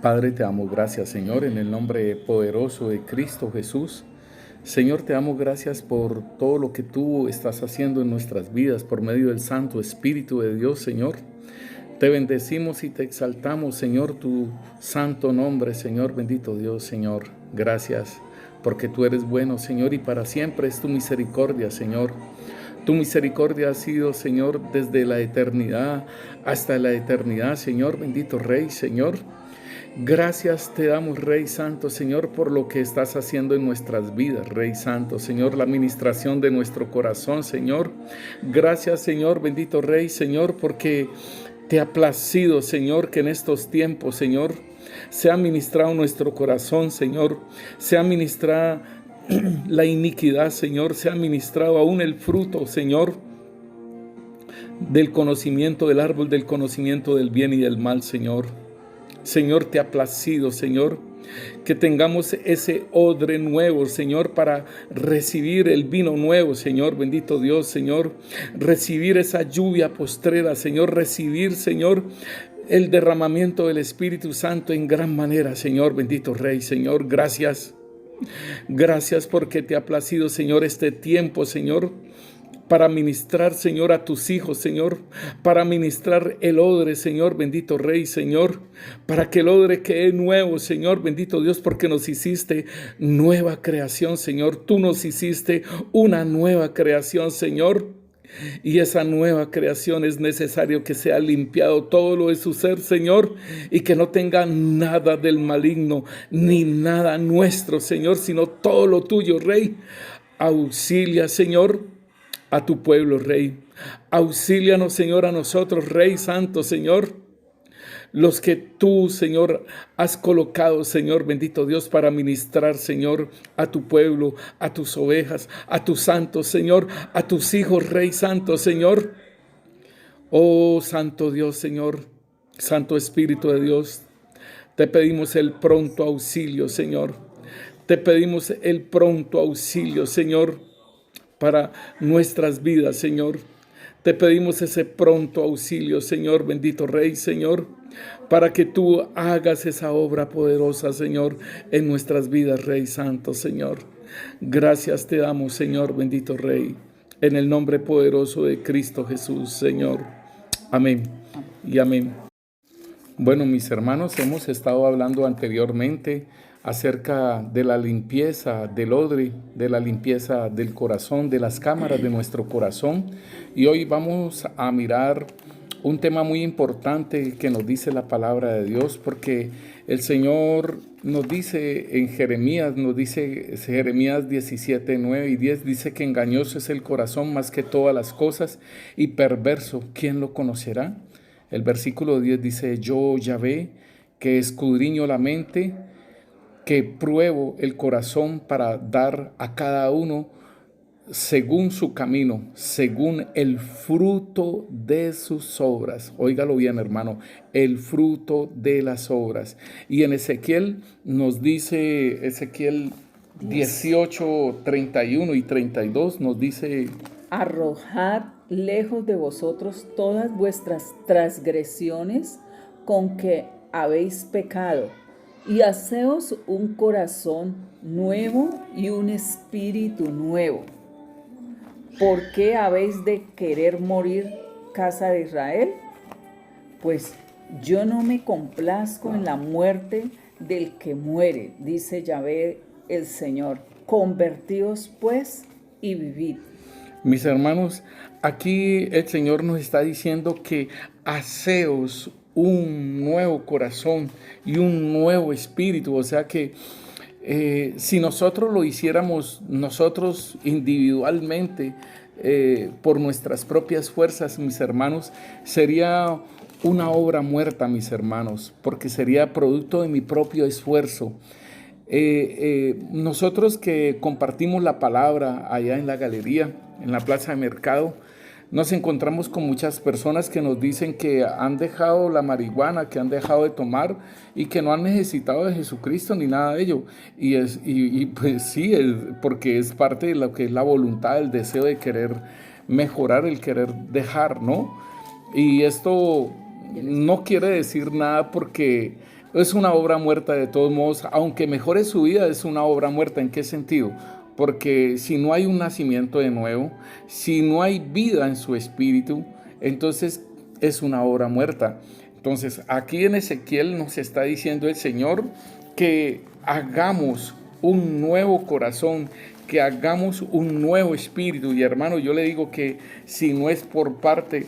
Padre, te damos gracias, Señor, en el nombre poderoso de Cristo Jesús. Señor, te damos gracias por todo lo que tú estás haciendo en nuestras vidas por medio del Santo Espíritu de Dios, Señor. Te bendecimos y te exaltamos, Señor, tu santo nombre, Señor, bendito Dios, Señor. Gracias porque tú eres bueno, Señor, y para siempre es tu misericordia, Señor. Tu misericordia ha sido, Señor, desde la eternidad hasta la eternidad, Señor, bendito Rey, Señor. Gracias te damos, Rey Santo, Señor, por lo que estás haciendo en nuestras vidas, Rey Santo, Señor, la administración de nuestro corazón, Señor. Gracias, Señor, bendito Rey, Señor, porque te ha placido, Señor, que en estos tiempos, Señor, se ha ministrado nuestro corazón, Señor, se ha ministrado la iniquidad, Señor, se ha ministrado aún el fruto, Señor, del conocimiento del árbol, del conocimiento del bien y del mal, Señor. Señor, te ha placido, Señor, que tengamos ese odre nuevo, Señor, para recibir el vino nuevo, Señor, bendito Dios, Señor, recibir esa lluvia postrera, Señor, recibir, Señor, el derramamiento del Espíritu Santo en gran manera, Señor, bendito Rey, Señor, gracias. Gracias porque te ha placido, Señor, este tiempo, Señor, para ministrar, Señor, a tus hijos, Señor, para ministrar el odre, Señor, bendito Rey, Señor, para que el odre quede nuevo, Señor, bendito Dios, porque nos hiciste nueva creación, Señor, tú nos hiciste una nueva creación, Señor, y esa nueva creación es necesario que sea limpiado todo lo de su ser, Señor, y que no tenga nada del maligno, ni nada nuestro, Señor, sino todo lo tuyo, Rey. Auxilia, Señor, a tu pueblo, Rey. Auxílianos, Señor, a nosotros, Rey Santo, Señor, los que tú, Señor, has colocado, Señor, bendito Dios, para ministrar, Señor, a tu pueblo, a tus ovejas, a tus santos, Señor, a tus hijos, Rey Santo, Señor. Oh, Santo Dios, Señor, Santo Espíritu de Dios, te pedimos el pronto auxilio, Señor. Te pedimos el pronto auxilio, Señor, para nuestras vidas, Señor. Te pedimos ese pronto auxilio, Señor, bendito Rey, Señor, para que tú hagas esa obra poderosa, Señor, en nuestras vidas, Rey Santo, Señor. Gracias te damos, Señor, bendito Rey, en el nombre poderoso de Cristo Jesús, Señor. Amén y amén. Bueno, mis hermanos, hemos estado hablando anteriormente acerca de la limpieza del odre, de la limpieza del corazón, de las cámaras de nuestro corazón. Y hoy vamos a mirar un tema muy importante que nos dice la palabra de Dios, porque el Señor nos dice en Jeremías, nos dice Jeremías 17, 9 y 10, dice que engañoso es el corazón más que todas las cosas y perverso, ¿quién lo conocerá? El versículo 10 dice, yo Yahvé, que escudriño la mente, que pruebo el corazón para dar a cada uno según su camino, según el fruto de sus obras. Óigalo bien, hermano, el fruto de las obras. Y en Ezequiel nos dice, Ezequiel 18, 31 y 32 nos dice, arrojad lejos de vosotros todas vuestras transgresiones con que habéis pecado, y haceos un corazón nuevo y un espíritu nuevo. ¿Por qué habéis de querer morir, casa de Israel? Pues yo no me complazco en la muerte del que muere, dice Yahvé el Señor. Convertíos pues y vivid. Mis hermanos, aquí el Señor nos está diciendo que haceos un nuevo corazón y un nuevo espíritu. O sea que si nosotros lo hiciéramos nosotros individualmente, por nuestras propias fuerzas, mis hermanos, sería una obra muerta, mis hermanos, porque sería producto de mi propio esfuerzo. Nosotros que compartimos la palabra allá en la galería, en la plaza de mercado, nos encontramos con muchas personas que nos dicen que han dejado la marihuana, que han dejado de tomar y que no han necesitado de Jesucristo ni nada de ello. Y pues sí, porque es parte de lo que es la voluntad, el deseo de querer mejorar, el querer dejar, ¿no? Y esto no quiere decir nada porque Es una obra muerta de todos modos, aunque mejore su vida, es una obra muerta. ¿En qué sentido? Porque si no hay un nacimiento de nuevo, si no hay vida en su espíritu, entonces es una obra muerta. Entonces aquí en Ezequiel nos está diciendo el Señor que hagamos un nuevo corazón, que hagamos un nuevo espíritu. Y hermano, yo le digo que si no es por parte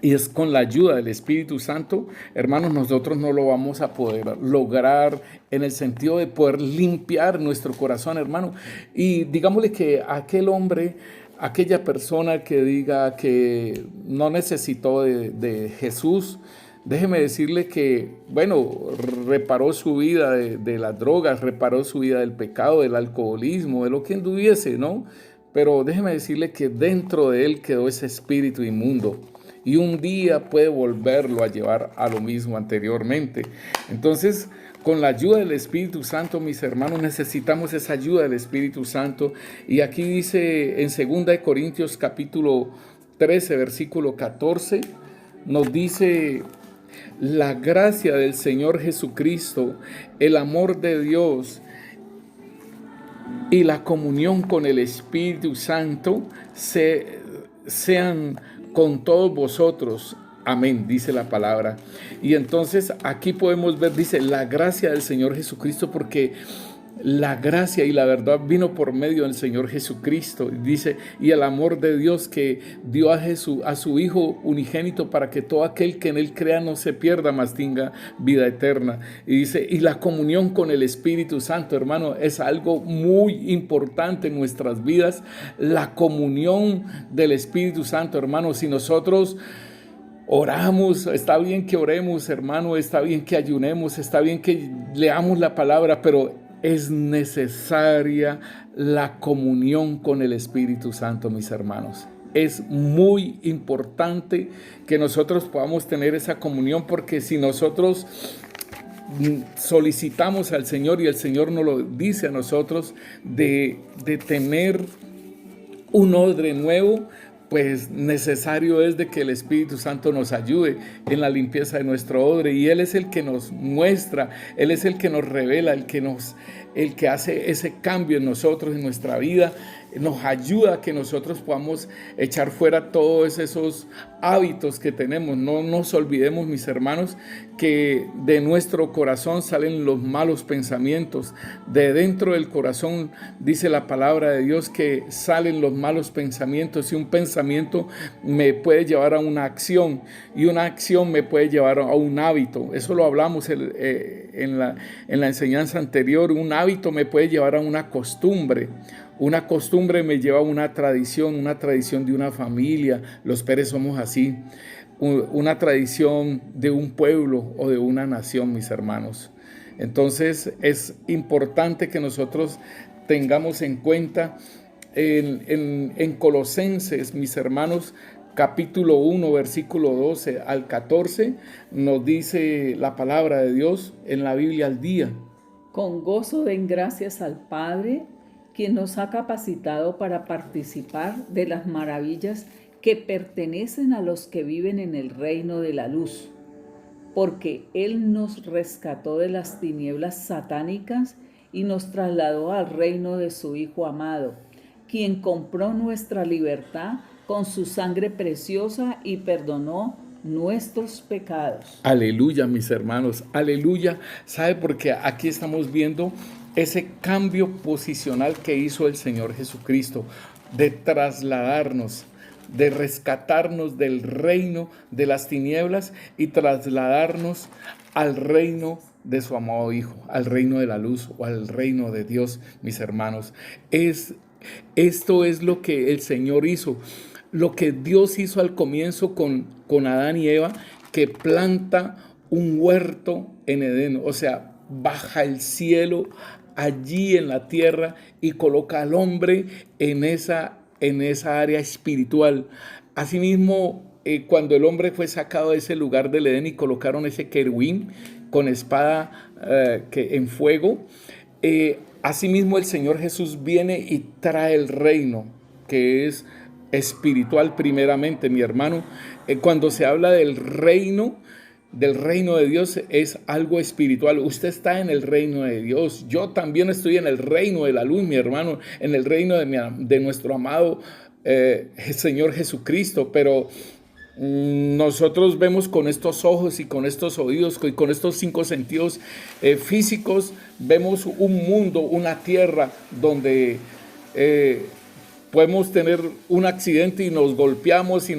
y es con la ayuda del Espíritu Santo, hermanos, nosotros no lo vamos a poder lograr en el sentido de poder limpiar nuestro corazón, hermano. Y digámosle que aquel hombre, aquella persona que diga que no necesitó de Jesús, déjeme decirle que, bueno, reparó su vida de las drogas, reparó su vida del pecado, del alcoholismo, de lo que anduviese, ¿no? Pero déjeme decirle que dentro de él quedó ese espíritu inmundo. Y un día puede volverlo a llevar a lo mismo anteriormente. Entonces, con la ayuda del Espíritu Santo, mis hermanos, necesitamos esa ayuda del Espíritu Santo. Y aquí dice en 2 Corintios capítulo 13, versículo 14, nos dice: la gracia del Señor Jesucristo, el amor de Dios y la comunión con el Espíritu Santo sean con todos vosotros. Amén, dice la palabra. Y entonces aquí podemos ver, dice, la gracia del Señor Jesucristo, porque la gracia y la verdad vino por medio del Señor Jesucristo. Dice, y el amor de Dios que dio a su Hijo unigénito para que todo aquel que en Él crea no se pierda, mas tenga vida eterna. Y dice, y la comunión con el Espíritu Santo, hermano, es algo muy importante en nuestras vidas. La comunión del Espíritu Santo, hermano. Si nosotros oramos, está bien que oremos, hermano, está bien que ayunemos, está bien que leamos la palabra, pero es necesaria la comunión con el Espíritu Santo, mis hermanos. Es muy importante que nosotros podamos tener esa comunión, porque si nosotros solicitamos al Señor y el Señor nos lo dice a nosotros de tener un odre nuevo, pues necesario es de que el Espíritu Santo nos ayude en la limpieza de nuestro odre, y Él es el que nos muestra, Él es el que nos revela, el que hace ese cambio en nosotros, en nuestra vida, nos ayuda a que nosotros podamos echar fuera todos esos hábitos que tenemos. No nos olvidemos, mis hermanos, que de nuestro corazón salen los malos pensamientos. De dentro del corazón, dice la palabra de Dios, que salen los malos pensamientos, y un pensamiento me puede llevar a una acción, y una acción me puede llevar a un hábito. Eso lo hablamos en la enseñanza anterior. Un hábito me puede llevar a una costumbre. Una costumbre me lleva a una tradición de una familia. Los Pérez somos así. Una tradición de un pueblo o de una nación, mis hermanos. Entonces es importante que nosotros tengamos en cuenta en Colosenses, mis hermanos, capítulo 1, versículo 12 al 14, nos dice la palabra de Dios en la Biblia al día. Con gozo den gracias al Padre, quien nos ha capacitado para participar de las maravillas que pertenecen a los que viven en el reino de la luz, porque Él nos rescató de las tinieblas satánicas y nos trasladó al reino de su Hijo amado, quien compró nuestra libertad con su sangre preciosa y perdonó nuestros pecados. Aleluya, mis hermanos, aleluya. ¿Sabe? Porque aquí estamos viendo ese cambio posicional que hizo el Señor Jesucristo, de trasladarnos, de rescatarnos del reino de las tinieblas y trasladarnos al reino de su amado Hijo, al reino de la luz o al reino de Dios, mis hermanos. Esto es lo que el Señor hizo, lo que Dios hizo al comienzo con Adán y Eva, que planta un huerto en Edén, o sea, baja el cielo allí en la tierra y coloca al hombre en esa área espiritual. Asimismo, cuando el hombre fue sacado de ese lugar del Edén y colocaron ese querubín con espada en fuego, asimismo el Señor Jesús viene y trae el reino, que es espiritual primeramente, mi hermano. Cuando se habla del reino, del reino de Dios es algo espiritual. Usted está en el reino de Dios. Yo también estoy en el reino de la luz, mi hermano, en el reino de nuestro amado Señor Jesucristo. Pero nosotros vemos con estos ojos y con estos oídos y con estos 5 sentidos físicos, vemos un mundo, una tierra donde podemos tener un accidente y nos golpeamos y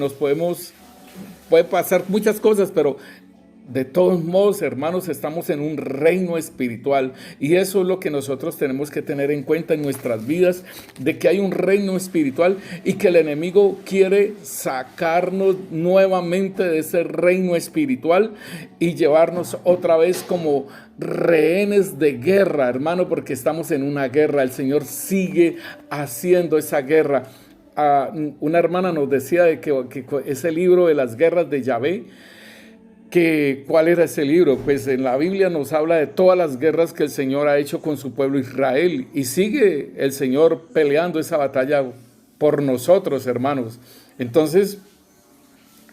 puede pasar muchas cosas, pero de todos modos, hermanos, estamos en un reino espiritual, y eso es lo que nosotros tenemos que tener en cuenta en nuestras vidas, de que hay un reino espiritual y que el enemigo quiere sacarnos nuevamente de ese reino espiritual y llevarnos otra vez como rehenes de guerra, hermano, porque estamos en una guerra. El Señor sigue haciendo esa guerra. Una hermana nos decía de que ese libro de las guerras de Yahvé, ¿cuál era ese libro? Pues en la Biblia nos habla de todas las guerras que el Señor ha hecho con su pueblo Israel, y sigue el Señor peleando esa batalla por nosotros, hermanos. Entonces,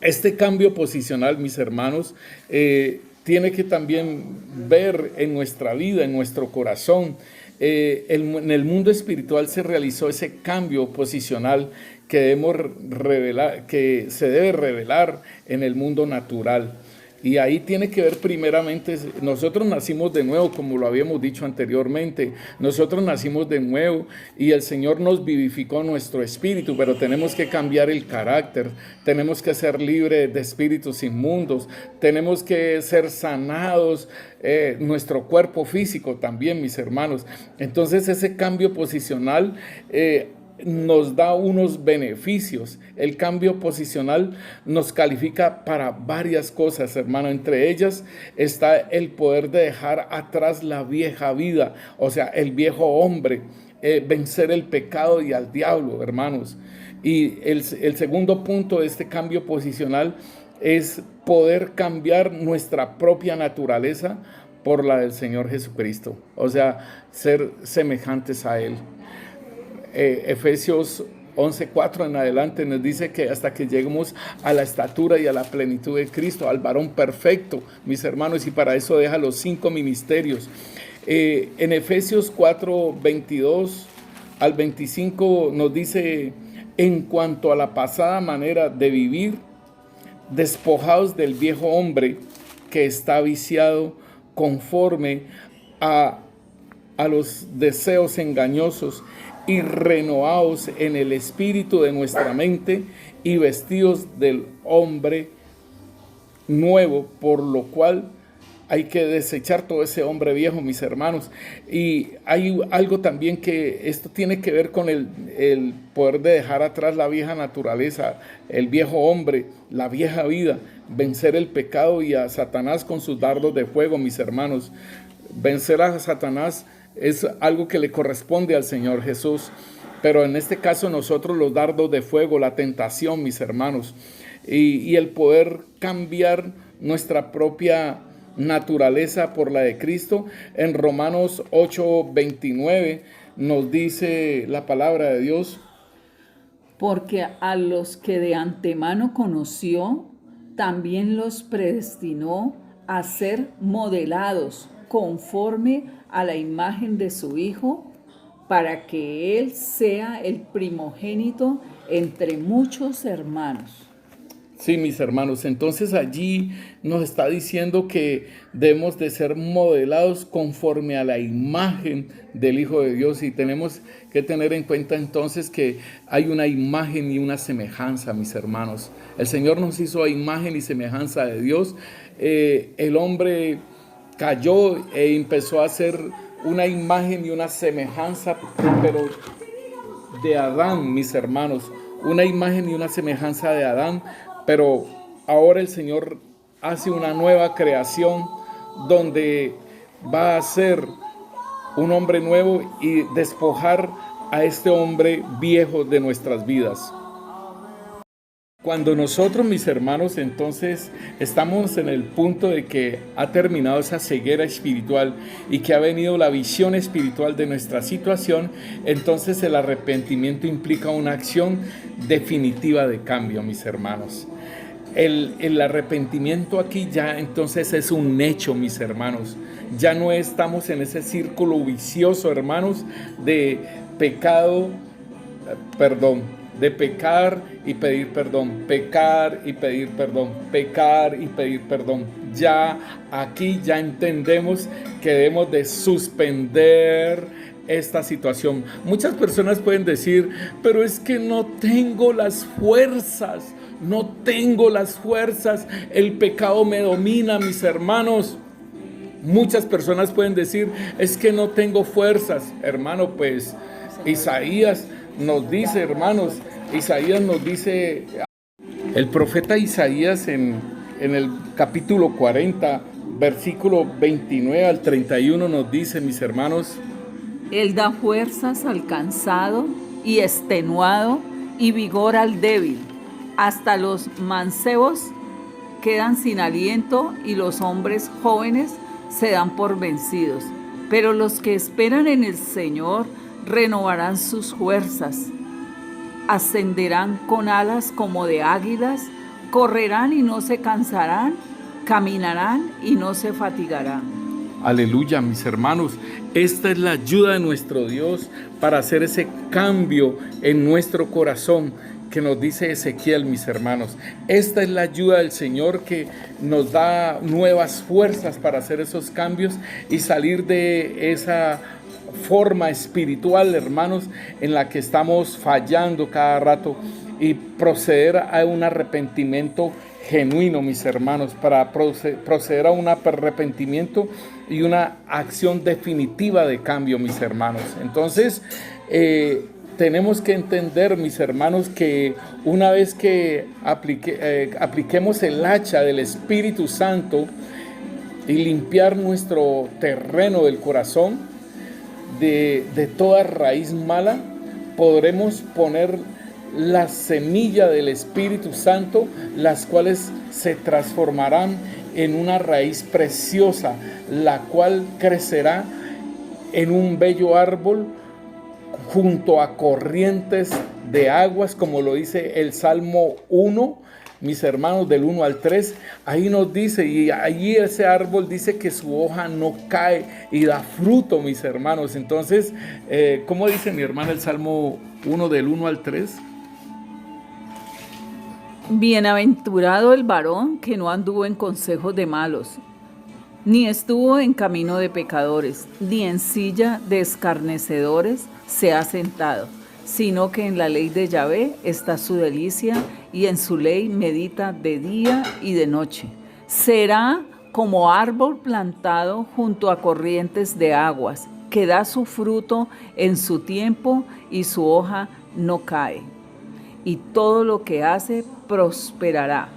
este cambio posicional, mis hermanos, tiene que también ver en nuestra vida, en nuestro corazón. En el mundo espiritual se realizó ese cambio posicional que se debe revelar en el mundo natural. Y ahí tiene que ver primeramente, nosotros nacimos de nuevo, como lo habíamos dicho anteriormente. Nosotros nacimos de nuevo y el Señor nos vivificó nuestro espíritu, pero tenemos que cambiar el carácter, tenemos que ser libres de espíritus inmundos, tenemos que ser sanados, nuestro cuerpo físico también, mis hermanos. Entonces ese cambio posicional nos da unos beneficios. El cambio posicional nos califica para varias cosas, hermano. Entre ellas está el poder de dejar atrás la vieja vida, o sea, el viejo hombre, vencer el pecado y al diablo, hermanos. Y el segundo punto de este cambio posicional es poder cambiar nuestra propia naturaleza por la del Señor Jesucristo, o sea, ser semejantes a Él. Efesios 11:4 en adelante nos dice que hasta que lleguemos a la estatura y a la plenitud de Cristo, al varón perfecto, mis hermanos, y para eso deja los 5 ministerios. En Efesios 4:22 al 25 nos dice: en cuanto a la pasada manera de vivir, despojados del viejo hombre que está viciado conforme a los deseos engañosos, y renovados en el espíritu de nuestra mente, y vestidos del hombre nuevo, por lo cual hay que desechar todo ese hombre viejo, mis hermanos. Y hay algo también que esto tiene que ver con el poder de dejar atrás la vieja naturaleza, el viejo hombre, la vieja vida, vencer el pecado y a Satanás con sus dardos de fuego, mis hermanos. Vencer a Satanás es algo que le corresponde al Señor Jesús, pero en este caso nosotros los dardos de fuego, la tentación, mis hermanos, y el poder cambiar nuestra propia naturaleza por la de Cristo. En Romanos 8:29 nos dice la palabra de Dios: porque a los que de antemano conoció, también los predestinó a ser modelados conforme a la imagen de su Hijo, para que Él sea el primogénito entre muchos hermanos. Sí, mis hermanos, entonces allí nos está diciendo que debemos de ser modelados conforme a la imagen del Hijo de Dios, y tenemos que tener en cuenta entonces que hay una imagen y una semejanza, mis hermanos. El Señor nos hizo a imagen y semejanza de Dios. El hombre cayó e empezó a hacer una imagen y una semejanza, pero de Adán, mis hermanos, una imagen y una semejanza de Adán. Pero ahora el Señor hace una nueva creación donde va a ser un hombre nuevo y despojar a este hombre viejo de nuestras vidas. Cuando nosotros, mis hermanos, entonces estamos en el punto de que ha terminado esa ceguera espiritual y que ha venido la visión espiritual de nuestra situación, entonces el arrepentimiento implica una acción definitiva de cambio, mis hermanos. El arrepentimiento aquí ya entonces es un hecho, mis hermanos. Ya no estamos en ese círculo vicioso, hermanos, de pecado, perdón, de pecar y pedir perdón, pecar y pedir perdón, pecar y pedir perdón. Ya aquí ya entendemos que debemos de suspender esta situación. Muchas personas pueden decir, pero es que no tengo las fuerzas, no tengo las fuerzas, el pecado me domina, mis hermanos. Muchas personas pueden decir, es que no tengo fuerzas, hermano. Pues Isaías nos dice, hermanos, Isaías nos dice, el profeta Isaías en el capítulo 40, versículo 29 al 31 nos dice, mis hermanos, Él da fuerzas al cansado y extenuado y vigor al débil. Hasta los mancebos quedan sin aliento y los hombres jóvenes se dan por vencidos. Pero los que esperan en el Señor renovarán sus fuerzas. Ascenderán con alas como de águilas, correrán y no se cansarán, caminarán y no se fatigarán. aleluya, mis hermanos. Esta es la ayuda de nuestro Dios para hacer ese cambio en nuestro corazón que nos dice Ezequiel, mis hermanos. Esta es la ayuda del Señor que nos da nuevas fuerzas para hacer esos cambios y salir de esa forma espiritual, hermanos, en la que estamos fallando cada rato, y proceder a un arrepentimiento genuino, mis hermanos, para proceder a un arrepentimiento y una acción definitiva de cambio, mis hermanos. Entonces, tenemos que entender, mis hermanos, que una vez que apliquemos el hacha del Espíritu Santo y limpiar nuestro terreno del corazón de toda raíz mala, podremos poner la semilla del Espíritu Santo, las cuales se transformarán en una raíz preciosa, la cual crecerá en un bello árbol junto a corrientes de aguas, como lo dice el Salmo 1, mis hermanos, del 1 al 3. Ahí nos dice, y allí ese árbol dice que su hoja no cae y da fruto, mis hermanos. Entonces, ¿cómo dice mi hermana el Salmo 1 del 1 al 3? Bienaventurado el varón que no anduvo en consejos de malos, ni estuvo en camino de pecadores, ni en silla de escarnecedores se ha sentado, sino que en la ley de Yahvé está su delicia, y en su ley medita de día y de noche. Será como árbol plantado junto a corrientes de aguas, que da su fruto en su tiempo y su hoja no cae, y todo lo que hace prosperará.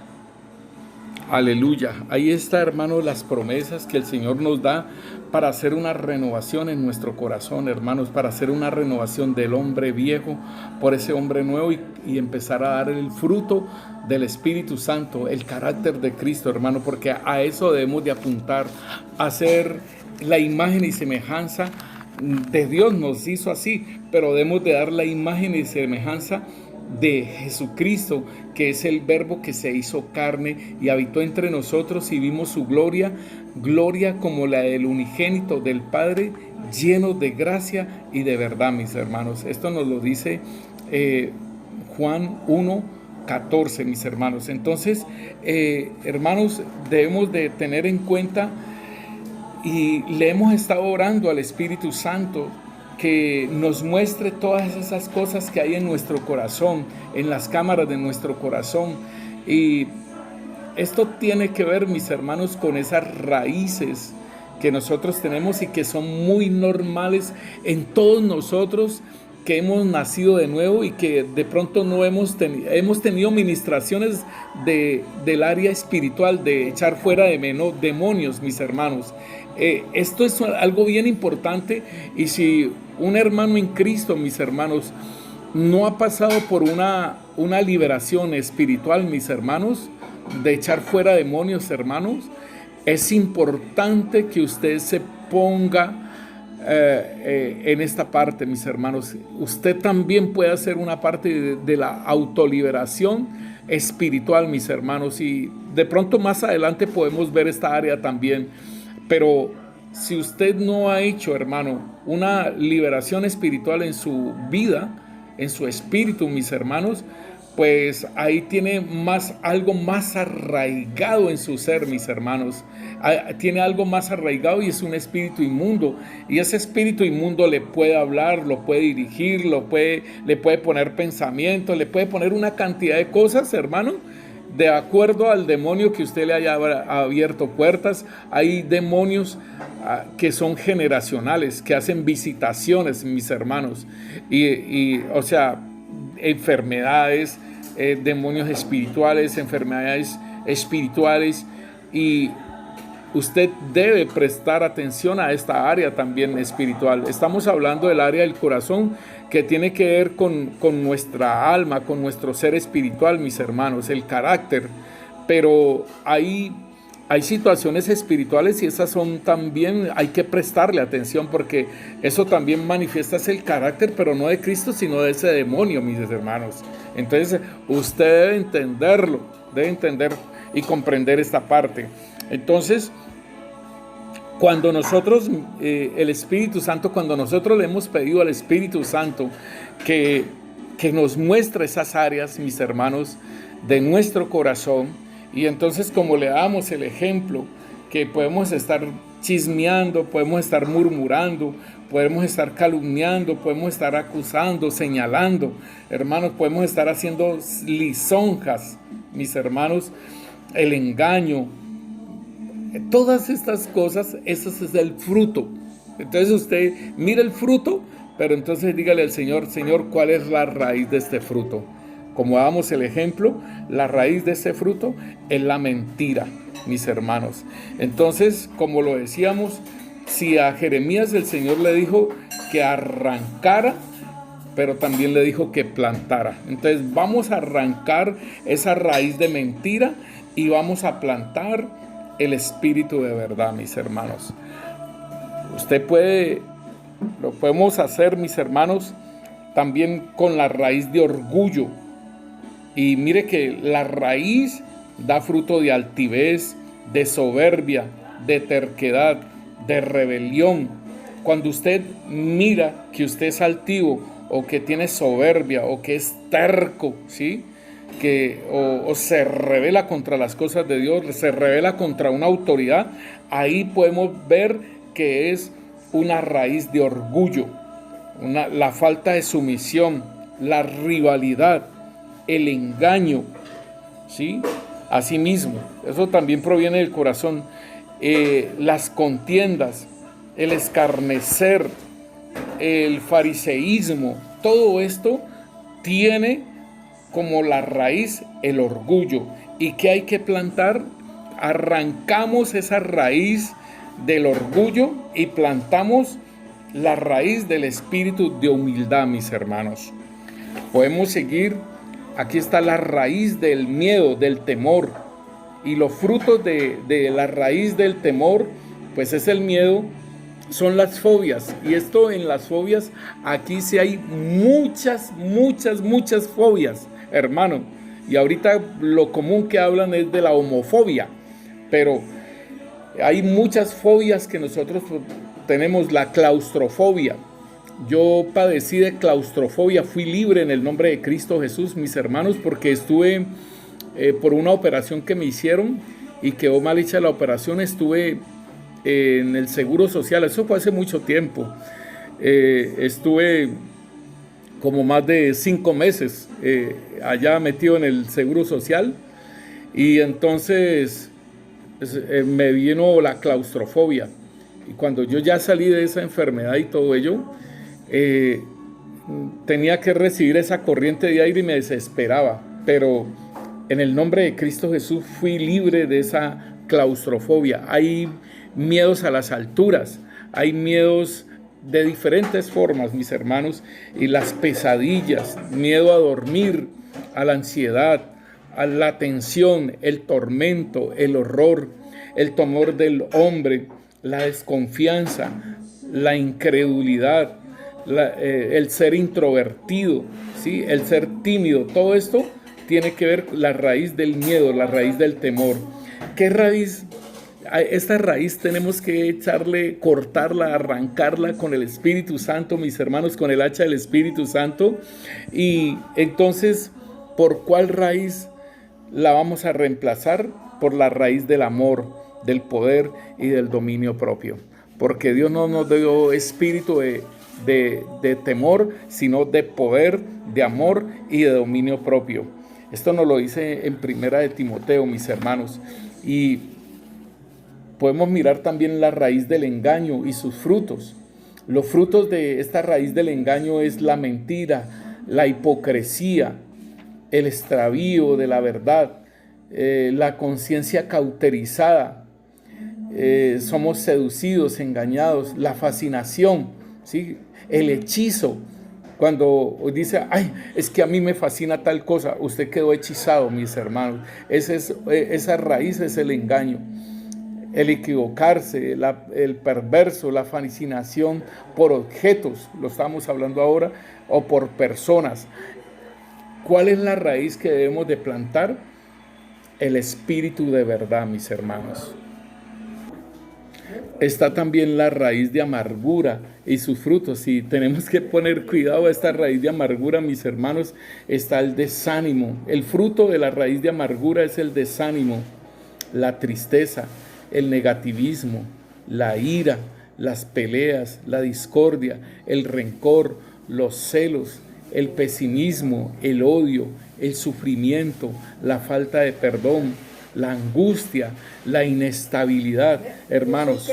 Aleluya. Ahí está, hermanos, las promesas que el Señor nos da para hacer una renovación en nuestro corazón, hermanos, para hacer una renovación del hombre viejo por ese hombre nuevo y empezar a dar el fruto del Espíritu Santo, el carácter de Cristo, hermano, porque a eso debemos de apuntar, a ser la imagen y semejanza de Dios. Nos hizo así, pero debemos de dar la imagen y semejanza de Jesucristo, que es el verbo que se hizo carne y habitó entre nosotros, y vimos su gloria, gloria como la del unigénito del Padre, lleno de gracia y de verdad, mis hermanos. Esto nos lo dice Juan 1:14, mis hermanos. Entonces, hermanos, debemos de tener en cuenta, y le hemos estado orando al Espíritu Santo que nos muestre todas esas cosas que hay en nuestro corazón, en las cámaras de nuestro corazón. Y esto tiene que ver, mis hermanos, con esas raíces que nosotros tenemos y que son muy normales en todos nosotros que hemos nacido de nuevo y que de pronto no hemos tenido ministraciones del área espiritual, de echar fuera de demonios, mis hermanos. Esto es algo bien importante, y si un hermano en Cristo, mis hermanos, no ha pasado por una liberación espiritual, mis hermanos, de echar fuera demonios, hermanos, es importante que usted se ponga en esta parte, mis hermanos. Usted también puede hacer una parte de la autoliberación espiritual, mis hermanos, y de pronto más adelante podemos ver esta área también, pero si usted no ha hecho, hermano, una liberación espiritual en su vida, en su espíritu, mis hermanos, pues ahí tiene algo más arraigado en su ser, mis hermanos. Tiene algo más arraigado y es un espíritu inmundo. Y ese espíritu inmundo le puede hablar, lo puede dirigir, le puede poner pensamientos, le puede poner una cantidad de cosas, hermano, de acuerdo al demonio que usted le haya abierto puertas. Hay demonios que son generacionales, que hacen visitaciones, mis hermanos. O sea, enfermedades, demonios espirituales, enfermedades espirituales, y usted debe prestar atención a esta área también espiritual. Estamos hablando del área del corazón, que tiene que ver con nuestra alma, con nuestro ser espiritual, mis hermanos, el carácter. Pero hay situaciones espirituales y esas son también, hay que prestarle atención, porque eso también manifiesta el carácter, pero no de Cristo, sino de ese demonio, mis hermanos. Entonces usted debe entenderlo, debe entender y comprender esta parte. Entonces, cuando nosotros, el Espíritu Santo, cuando nosotros le hemos pedido al Espíritu Santo que nos muestre esas áreas, mis hermanos, de nuestro corazón, y entonces como le damos el ejemplo, que podemos estar chismeando, podemos estar murmurando, podemos estar calumniando, podemos estar acusando, señalando, hermanos, podemos estar haciendo lisonjas, mis hermanos, el engaño, todas estas cosas, eso es el fruto. Entonces usted mira el fruto, pero entonces dígale al Señor, Señor, ¿cuál es la raíz de este fruto? Como damos el ejemplo, la raíz de este fruto es la mentira, mis hermanos. Entonces, como lo decíamos, si a Jeremías el Señor le dijo que arrancara, pero también le dijo que plantara. Entonces vamos a arrancar esa raíz de mentira y vamos a plantar el espíritu de verdad, mis hermanos. Lo podemos hacer, mis hermanos, también con la raíz de orgullo. Y mire que la raíz da fruto de altivez, de soberbia, de terquedad, de rebelión. Cuando usted mira que usted es altivo, o que tiene soberbia, o que es terco, ¿sí?, o se rebela contra las cosas de Dios, se rebela contra una autoridad, ahí podemos ver que es una raíz de orgullo, la falta de sumisión, la rivalidad, el engaño, ¿sí? Asimismo, eso también proviene del corazón, las contiendas, el escarnecer, el fariseísmo, todo esto tiene como la raíz el orgullo. ¿Y qué hay que plantar? Arrancamos esa raíz del orgullo y plantamos la raíz del espíritu de humildad, mis hermanos. Podemos seguir. Aquí está la raíz del miedo, del temor. Y los frutos de la raíz del temor, pues es el miedo, son las fobias. Y esto en las fobias, aquí sí hay muchas fobias, hermano. Y ahorita lo común que hablan es de la homofobia, pero hay muchas fobias que nosotros tenemos. La claustrofobia. Yo padecí de claustrofobia, fui libre en el nombre de Cristo Jesús, mis hermanos, porque estuve por una operación que me hicieron y quedó mal hecha la operación. Estuve en el Seguro Social, eso fue hace mucho tiempo. Estuve como más de 5 meses allá metido en el Seguro Social, y entonces me vino la claustrofobia. Y cuando yo ya salí de esa enfermedad y todo ello, tenía que recibir esa corriente de aire y me desesperaba, pero en el nombre de Cristo Jesús fui libre de esa claustrofobia. Hay miedos a las alturas, hay miedos de diferentes formas, mis hermanos, y las pesadillas, miedo a dormir, a la ansiedad, a la tensión, el tormento, el horror, el temor del hombre, la desconfianza, la incredulidad, el ser introvertido, ¿sí?, el ser tímido. Todo esto tiene que ver la raíz del miedo, la raíz del temor. ¿Qué raíz? A esta raíz tenemos que echarle, cortarla, arrancarla con el Espíritu Santo, mis hermanos, con el hacha del Espíritu Santo. Y entonces, ¿por cuál raíz la vamos a reemplazar? Por la raíz del amor, del poder y del dominio propio. Porque Dios no nos dio espíritu de temor, sino de poder, de amor y de dominio propio. Esto nos lo dice en Primera de Timoteo, mis hermanos. Y podemos mirar también la raíz del engaño y sus frutos. Los frutos de esta raíz del engaño es la mentira, la hipocresía, el extravío de la verdad, la conciencia cauterizada. Somos seducidos, engañados, la fascinación, ¿sí? El hechizo. Cuando dice, ay, es que a mí me fascina tal cosa, usted quedó hechizado, mis hermanos. Esa raíz es el engaño. El equivocarse, el perverso, la fascinación por objetos, lo estamos hablando ahora, o por personas. ¿Cuál es la raíz que debemos de plantar? El espíritu de verdad, mis hermanos. Está también la raíz de amargura y sus frutos. Y tenemos que poner cuidado a esta raíz de amargura, mis hermanos. Está el desánimo. El fruto de la raíz de amargura es el desánimo, la tristeza, el negativismo, la ira, las peleas, la discordia, el rencor, los celos, el pesimismo, el odio, el sufrimiento, la falta de perdón, la angustia, la inestabilidad, hermanos.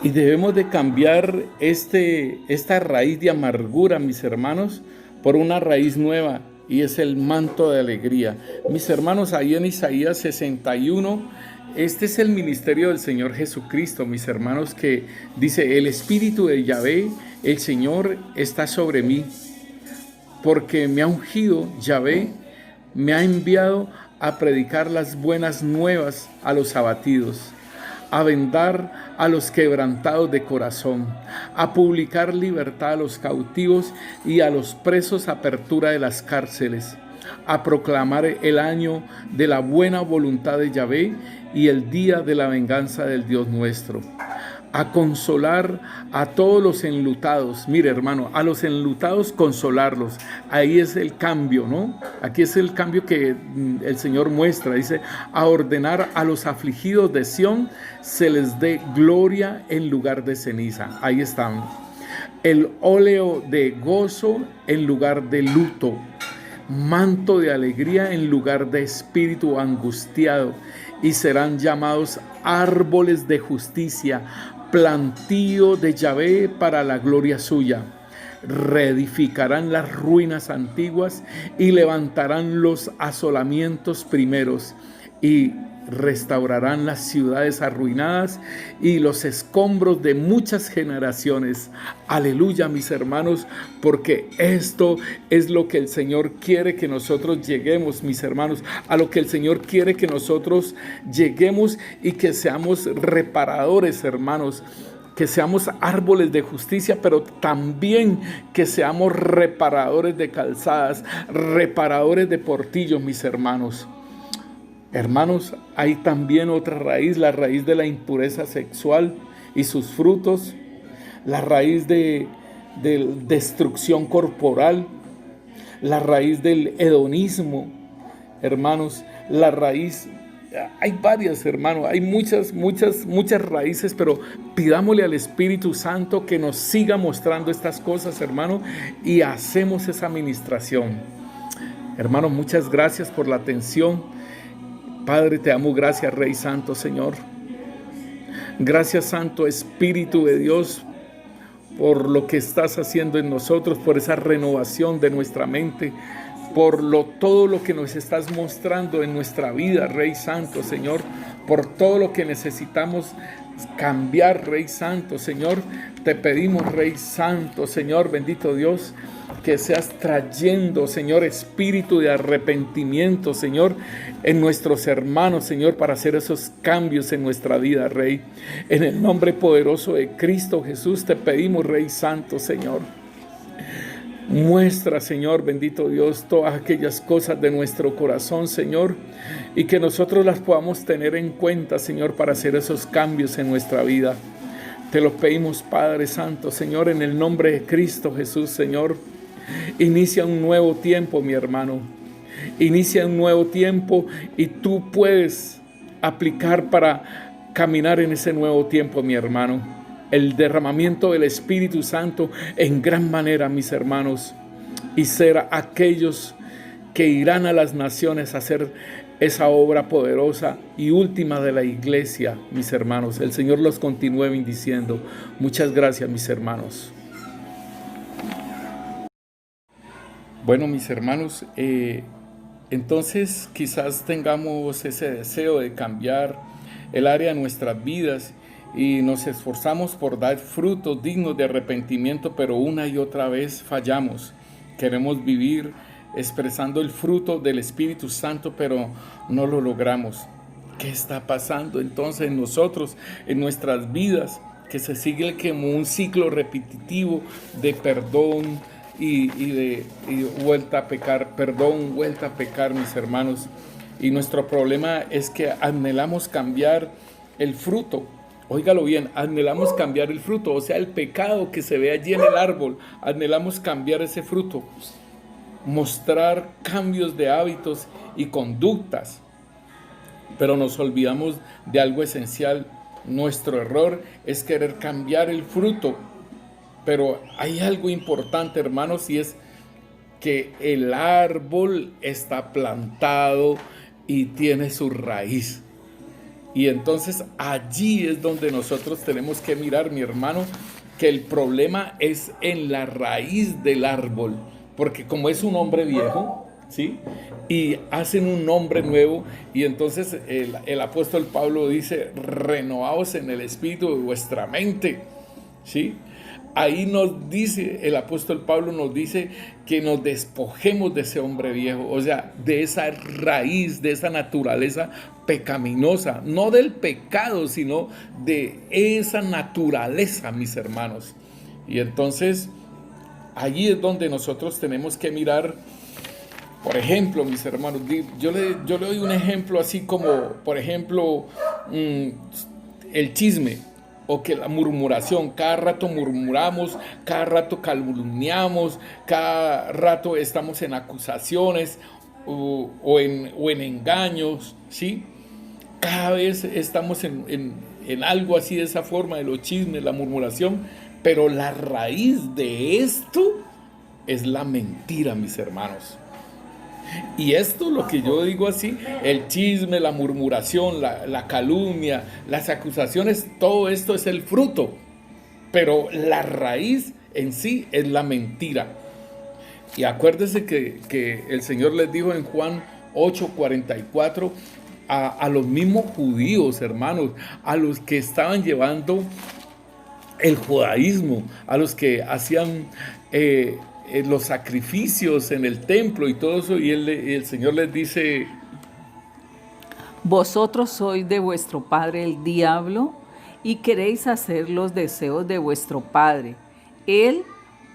Y debemos de cambiar esta raíz de amargura, mis hermanos, por una raíz nueva, y es el manto de alegría. Mis hermanos, ahí en Isaías 61, este es el ministerio del Señor Jesucristo, mis hermanos, que dice, el Espíritu de Yahvé, el Señor, está sobre mí, porque me ha ungido, Yahvé, me ha enviado a predicar las buenas nuevas a los abatidos, a vendar a los quebrantados de corazón, a publicar libertad a los cautivos y a los presos apertura de las cárceles, a proclamar el año de la buena voluntad de Yahvé y el día de la venganza del Dios nuestro, a consolar a todos los enlutados. Mire, hermano, a los enlutados consolarlos. Ahí es el cambio, ¿no? Aquí es el cambio que el Señor muestra. Dice, a ordenar a los afligidos de Sión se les dé gloria en lugar de ceniza. Ahí están. El óleo de gozo en lugar de luto. Manto de alegría en lugar de espíritu angustiado. Y serán llamados árboles de justicia, plantío de Yahvé para la gloria suya. Reedificarán las ruinas antiguas y levantarán los asolamientos primeros y restaurarán las ciudades arruinadas y los escombros de muchas generaciones. Aleluya, mis hermanos, porque esto es lo que el Señor quiere que nosotros lleguemos, mis hermanos, a lo que el Señor quiere que nosotros lleguemos y que seamos reparadores, hermanos, que seamos árboles de justicia, pero también que seamos reparadores de calzadas, reparadores de portillos, mis hermanos. Hermanos, hay también otra raíz, la raíz de la impureza sexual y sus frutos, la raíz de destrucción corporal, la raíz del hedonismo, hermanos, la raíz, hay varias, hermanos, hay muchas raíces, pero pidámosle al Espíritu Santo que nos siga mostrando estas cosas, hermano, y hacemos esa administración. Hermanos, muchas gracias por la atención. Padre, te amo, gracias, Rey Santo, Señor. Gracias, Santo Espíritu de Dios, por lo que estás haciendo en nosotros, por esa renovación de nuestra mente, por todo lo que nos estás mostrando en nuestra vida, Rey Santo, Señor, por todo lo que necesitamos cambiar, Rey Santo, Señor. Te pedimos, Rey Santo, Señor, bendito Dios, que seas trayendo, Señor, espíritu de arrepentimiento, Señor, en nuestros hermanos, Señor, para hacer esos cambios en nuestra vida, Rey. En el nombre poderoso de Cristo Jesús te pedimos, Rey Santo, Señor. Muestra, Señor, bendito Dios, todas aquellas cosas de nuestro corazón, Señor, y que nosotros las podamos tener en cuenta, Señor, para hacer esos cambios en nuestra vida. Te lo pedimos, Padre Santo, Señor, en el nombre de Cristo Jesús, Señor. Inicia un nuevo tiempo, mi hermano. Inicia un nuevo tiempo y tú puedes aplicar para caminar en ese nuevo tiempo, mi hermano. El derramamiento del Espíritu Santo en gran manera, mis hermanos, y ser aquellos que irán a las naciones a hacer esa obra poderosa y última de la iglesia, mis hermanos. El Señor los continúe bendiciendo. Muchas gracias, mis hermanos. Bueno, mis hermanos, entonces quizás tengamos ese deseo de cambiar el área de nuestras vidas y nos esforzamos por dar frutos dignos de arrepentimiento, pero una y otra vez fallamos. Queremos vivir expresando el fruto del Espíritu Santo, pero no lo logramos. ¿Qué está pasando entonces en nosotros, en nuestras vidas? Que se sigue como un ciclo repetitivo de perdón y vuelta a pecar, perdón, vuelta a pecar, mis hermanos. Y nuestro problema es que anhelamos cambiar el fruto. Óigalo bien, anhelamos cambiar el fruto, o sea, el pecado que se ve allí en el árbol, anhelamos cambiar ese fruto, mostrar cambios de hábitos y conductas, pero nos olvidamos de algo esencial. Nuestro error es querer cambiar el fruto, pero hay algo importante, hermanos, y es que el árbol está plantado y tiene su raíz. Y entonces allí es donde nosotros tenemos que mirar, mi hermano, que el problema es en la raíz del árbol. Porque como es un hombre viejo, ¿sí? Y hacen un hombre nuevo, y entonces el apóstol Pablo dice, renovaos en el espíritu de vuestra mente, ¿sí? Ahí nos dice, el apóstol Pablo nos dice que nos despojemos de ese hombre viejo, o sea, de esa raíz, de esa naturaleza pecaminosa, no del pecado, sino de esa naturaleza, mis hermanos. Y entonces, allí es donde nosotros tenemos que mirar, por ejemplo, mis hermanos, yo le doy un ejemplo así como, por ejemplo, el chisme. O que la murmuración, cada rato murmuramos, cada rato calumniamos, cada rato estamos en acusaciones o en engaños, ¿sí? Cada vez estamos en algo así de esa forma, de los chismes, la murmuración, pero la raíz de esto es la mentira, mis hermanos. Y esto, lo que yo digo así, el chisme, la murmuración, la calumnia, las acusaciones, todo esto es el fruto, pero la raíz en sí es la mentira. Y acuérdense que el Señor les dijo en Juan 8:44 a los mismos judíos, hermanos, a los que estaban llevando el judaísmo, a los que hacían los sacrificios en el templo y todo eso, y el Señor les dice: vosotros sois de vuestro padre el diablo y queréis hacer los deseos de vuestro padre. Él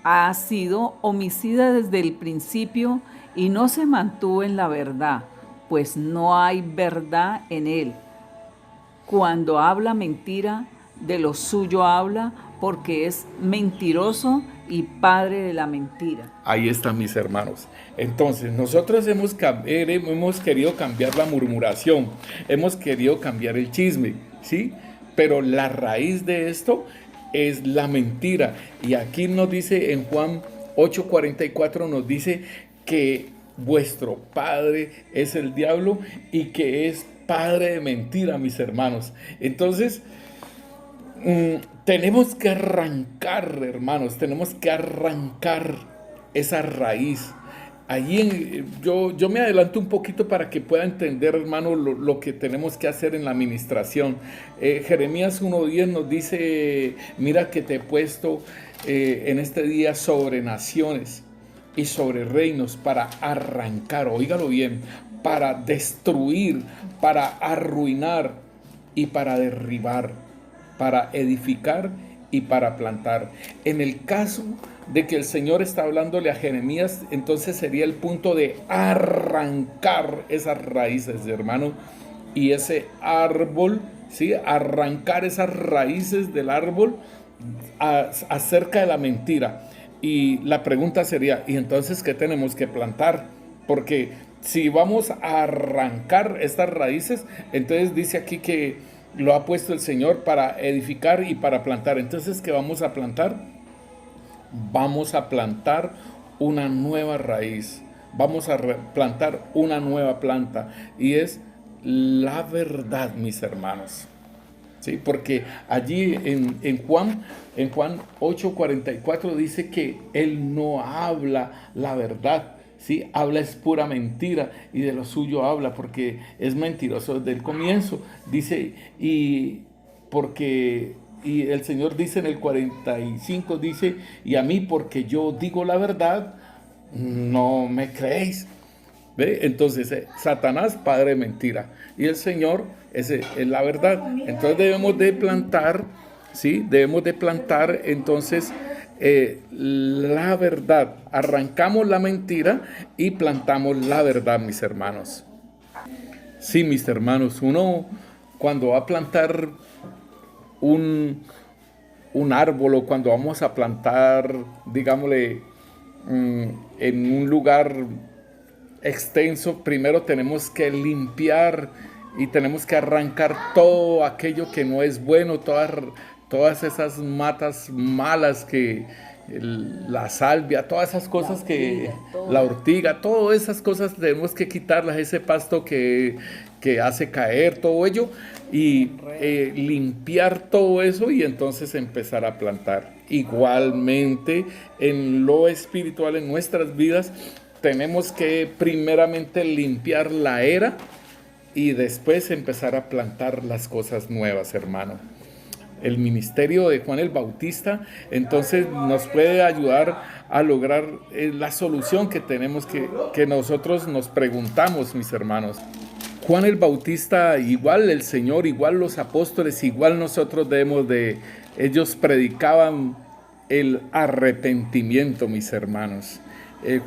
ha sido homicida desde el principio y no se mantuvo en la verdad, pues no hay verdad en él. Cuando habla mentira, de lo suyo habla, porque es mentiroso y padre de la mentira. Ahí están, mis hermanos. Entonces, nosotros hemos querido cambiar la murmuración, hemos querido cambiar el chisme, ¿sí? Pero la raíz de esto es la mentira. Y aquí nos dice en Juan 8:44, nos dice que vuestro padre es el diablo y que es padre de mentira, mis hermanos. Entonces, tenemos que arrancar, hermanos, tenemos que arrancar esa raíz. Allí yo me adelanto un poquito para que pueda entender, hermano, lo que tenemos que hacer en la administración. Jeremías 1:10 nos dice: mira que te he puesto en este día sobre naciones y sobre reinos para arrancar, oígalo bien, para destruir, para arruinar y para derribar, para edificar y para plantar. En el caso de que el Señor está hablándole a Jeremías, entonces sería el punto de arrancar esas raíces, hermano, y ese árbol, ¿sí? Arrancar esas raíces del árbol acerca de la mentira. Y la pregunta sería, ¿y entonces qué tenemos que plantar? Porque si vamos a arrancar estas raíces, entonces dice aquí que lo ha puesto el Señor para edificar y para plantar. Entonces, ¿qué vamos a plantar? Vamos a plantar una nueva raíz. Vamos a plantar una nueva planta. Y es la verdad, mis hermanos. ¿Sí? Porque allí en Juan 8:44 dice que Él no habla la verdad. ¿Sí? Habla es pura mentira y de lo suyo habla porque es mentiroso desde el comienzo. Dice, y el Señor dice en el 45, dice, y a mí porque yo digo la verdad, no me creéis. ¿Ve? Entonces, Satanás, padre de mentira, y el Señor es la verdad. Entonces debemos de plantar, ¿sí? Debemos de plantar entonces la verdad. Arrancamos la mentira y plantamos la verdad, mis hermanos. Sí, mis hermanos, uno cuando va a plantar un árbol o cuando vamos a plantar, digámosle, en un lugar extenso, primero tenemos que limpiar y tenemos que arrancar todo aquello que no es bueno, todas esas matas malas que la salvia, todas esas cosas que la ortiga, todas esas cosas tenemos que quitarlas, ese pasto que hace caer todo ello y limpiar todo eso y entonces empezar a plantar. Igualmente en lo espiritual, en nuestras vidas, tenemos que primeramente limpiar la era y después empezar a plantar las cosas nuevas, hermano. El ministerio de Juan el Bautista entonces nos puede ayudar a lograr la solución que tenemos que nosotros nos preguntamos, mis hermanos. Juan el Bautista, igual el Señor, igual los apóstoles, igual nosotros ellos predicaban el arrepentimiento, mis hermanos.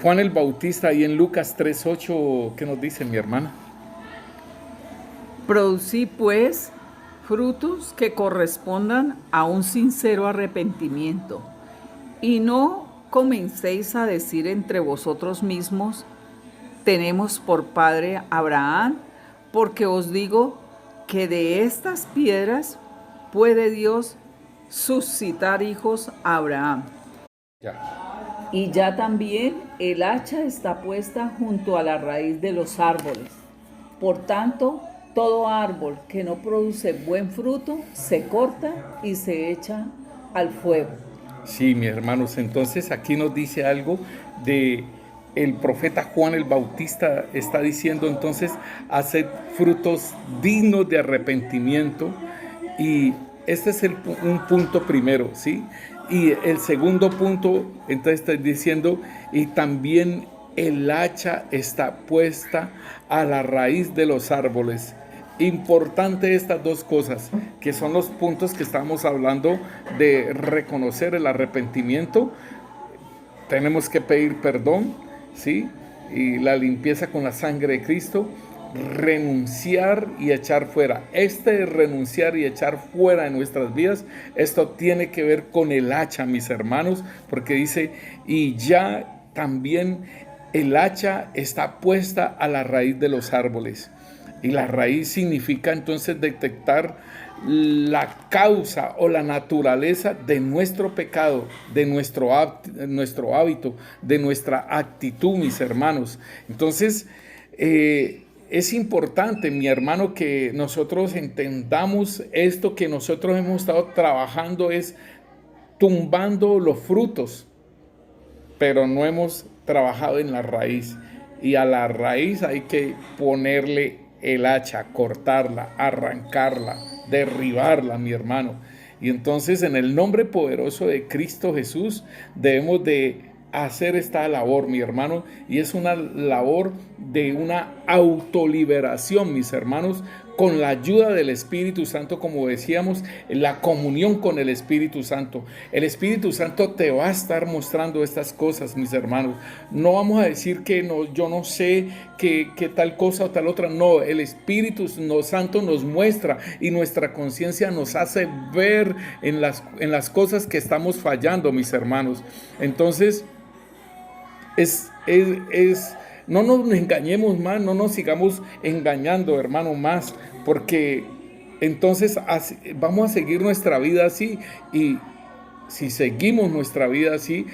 Juan el Bautista, ahí en Lucas 3:8, ¿qué nos dice mi hermana? Producí pues frutos que correspondan a un sincero arrepentimiento, y no comencéis a decir entre vosotros mismos, tenemos por padre a Abraham, porque os digo que de estas piedras puede Dios suscitar hijos a Abraham. Y ya también el hacha está puesta junto a la raíz de los árboles. Por tanto, todo árbol que no produce buen fruto se corta y se echa al fuego. Sí, mis hermanos, entonces aquí nos dice algo de el profeta Juan el Bautista. Está diciendo entonces, haced frutos dignos de arrepentimiento, y este es un punto primero, ¿sí? Y el segundo punto, entonces está diciendo, y también el hacha está puesta a la raíz de los árboles. Importante estas dos cosas, que son los puntos que estamos hablando de reconocer el arrepentimiento. Tenemos que pedir perdón, ¿sí? Y la limpieza con la sangre de Cristo. Renunciar y echar fuera. Renunciar y echar fuera de nuestras vidas, esto tiene que ver con el hacha, mis hermanos, porque dice, y ya también el hacha está puesta a la raíz de los árboles. Y la raíz significa entonces detectar la causa o la naturaleza de nuestro pecado, de nuestro hábito, de nuestra actitud, mis hermanos. Entonces, es importante, mi hermano, que nosotros entendamos esto que nosotros hemos estado trabajando, es tumbando los frutos, pero no hemos trabajado en la raíz. Y a la raíz hay que ponerle el hacha, cortarla, arrancarla, derribarla, mi hermano. Y entonces, en el nombre poderoso de Cristo Jesús, debemos de hacer esta labor, mi hermano, y es una labor de una autoliberación, mis hermanos, con la ayuda del Espíritu Santo, como decíamos, la comunión con el Espíritu Santo. El Espíritu Santo te va a estar mostrando estas cosas, mis hermanos. No vamos a decir que no, yo no sé que tal cosa o tal otra. No, el Espíritu Santo nos muestra y nuestra conciencia nos hace ver en las cosas que estamos fallando, mis hermanos. Entonces, no nos engañemos más, no nos sigamos engañando, hermano, más, porque entonces vamos a seguir nuestra vida así, y si seguimos nuestra vida así,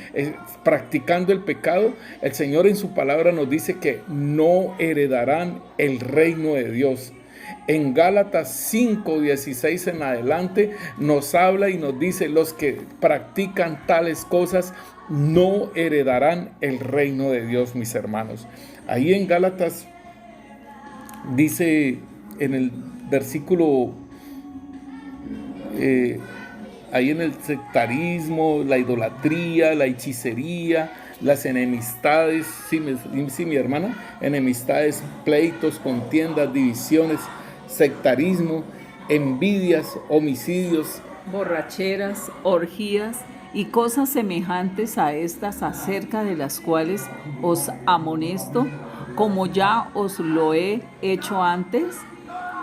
practicando el pecado, el Señor en su palabra nos dice que no heredarán el reino de Dios. En Gálatas 5:16 en adelante nos habla y nos dice: los que practican tales cosas no heredarán el reino de Dios, mis hermanos. Ahí en Gálatas dice en el versículo, ahí en el sectarismo, la idolatría, la hechicería, las enemistades, sí, mi hermana, enemistades, pleitos, contiendas, divisiones, sectarismo, envidias, homicidios, borracheras, orgías y cosas semejantes a estas, acerca de las cuales os amonesto, como ya os lo he hecho antes,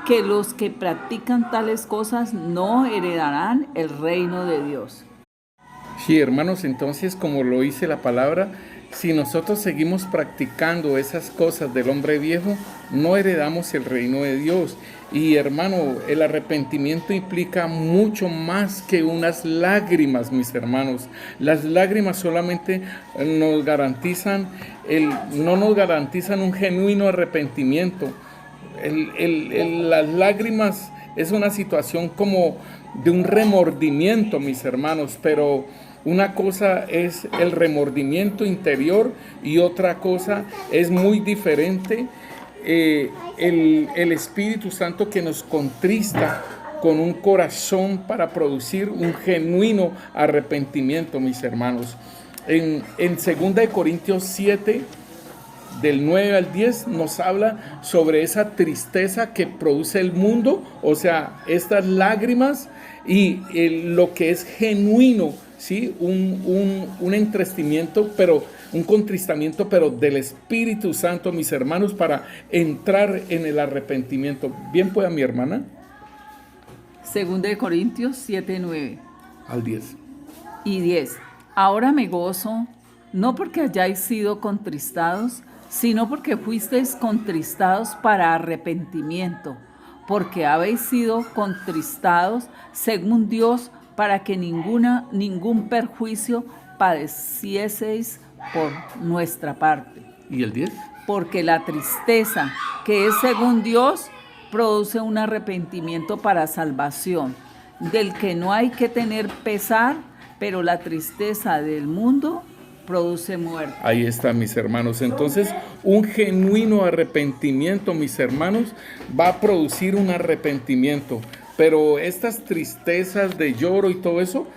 que los que practican tales cosas no heredarán el reino de Dios. Sí, hermanos, entonces, como lo dice la palabra, si nosotros seguimos practicando esas cosas del hombre viejo, no heredamos el reino de Dios. Y hermano, el arrepentimiento implica mucho más que unas lágrimas, mis hermanos. Las lágrimas solamente nos garantizan no nos garantizan un genuino arrepentimiento. Las lágrimas es una situación como de un remordimiento, mis hermanos, pero una cosa es el remordimiento interior y otra cosa es muy diferente, el Espíritu Santo que nos contrista con un corazón para producir un genuino arrepentimiento, mis hermanos. En 2 Corintios 7, del 9 al 10, nos habla sobre esa tristeza que produce el mundo, o sea, estas lágrimas y lo que es genuino, ¿sí? Un entristamiento, pero un contristamiento, pero del Espíritu Santo, mis hermanos, para entrar en el arrepentimiento. Bien pueda mi hermana. 2 Corintios 7, 9 al 10. Y 10. Ahora me gozo, no porque hayáis sido contristados, sino porque fuisteis contristados para arrepentimiento, porque habéis sido contristados según Dios, para que ningún perjuicio padecieseis por nuestra parte. ¿Y el 10? Porque la tristeza, que es según Dios, produce un arrepentimiento para salvación, del que no hay que tener pesar, pero la tristeza del mundo produce muerte. Ahí está, mis hermanos. Entonces, un genuino arrepentimiento, mis hermanos, va a producir un arrepentimiento. Pero estas tristezas de lloro y todo eso,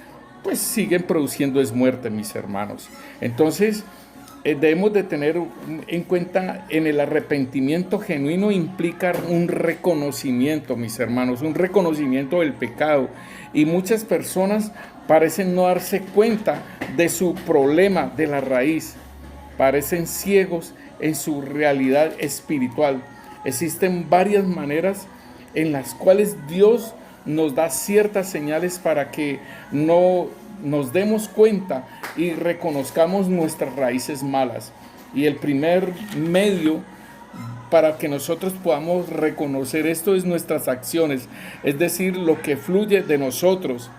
pues siguen produciendo es muerte, mis hermanos. Entonces, debemos de tener en cuenta, en el arrepentimiento genuino implica un reconocimiento, mis hermanos, un reconocimiento del pecado. Y muchas personas parecen no darse cuenta de su problema, de la raíz. Parecen ciegos en su realidad espiritual. Existen varias maneras en las cuales Dios nos da ciertas señales para que no nos demos cuenta y reconozcamos nuestras raíces malas. Y el primer medio para que nosotros podamos reconocer esto es nuestras acciones, es decir, lo que fluye de nosotros.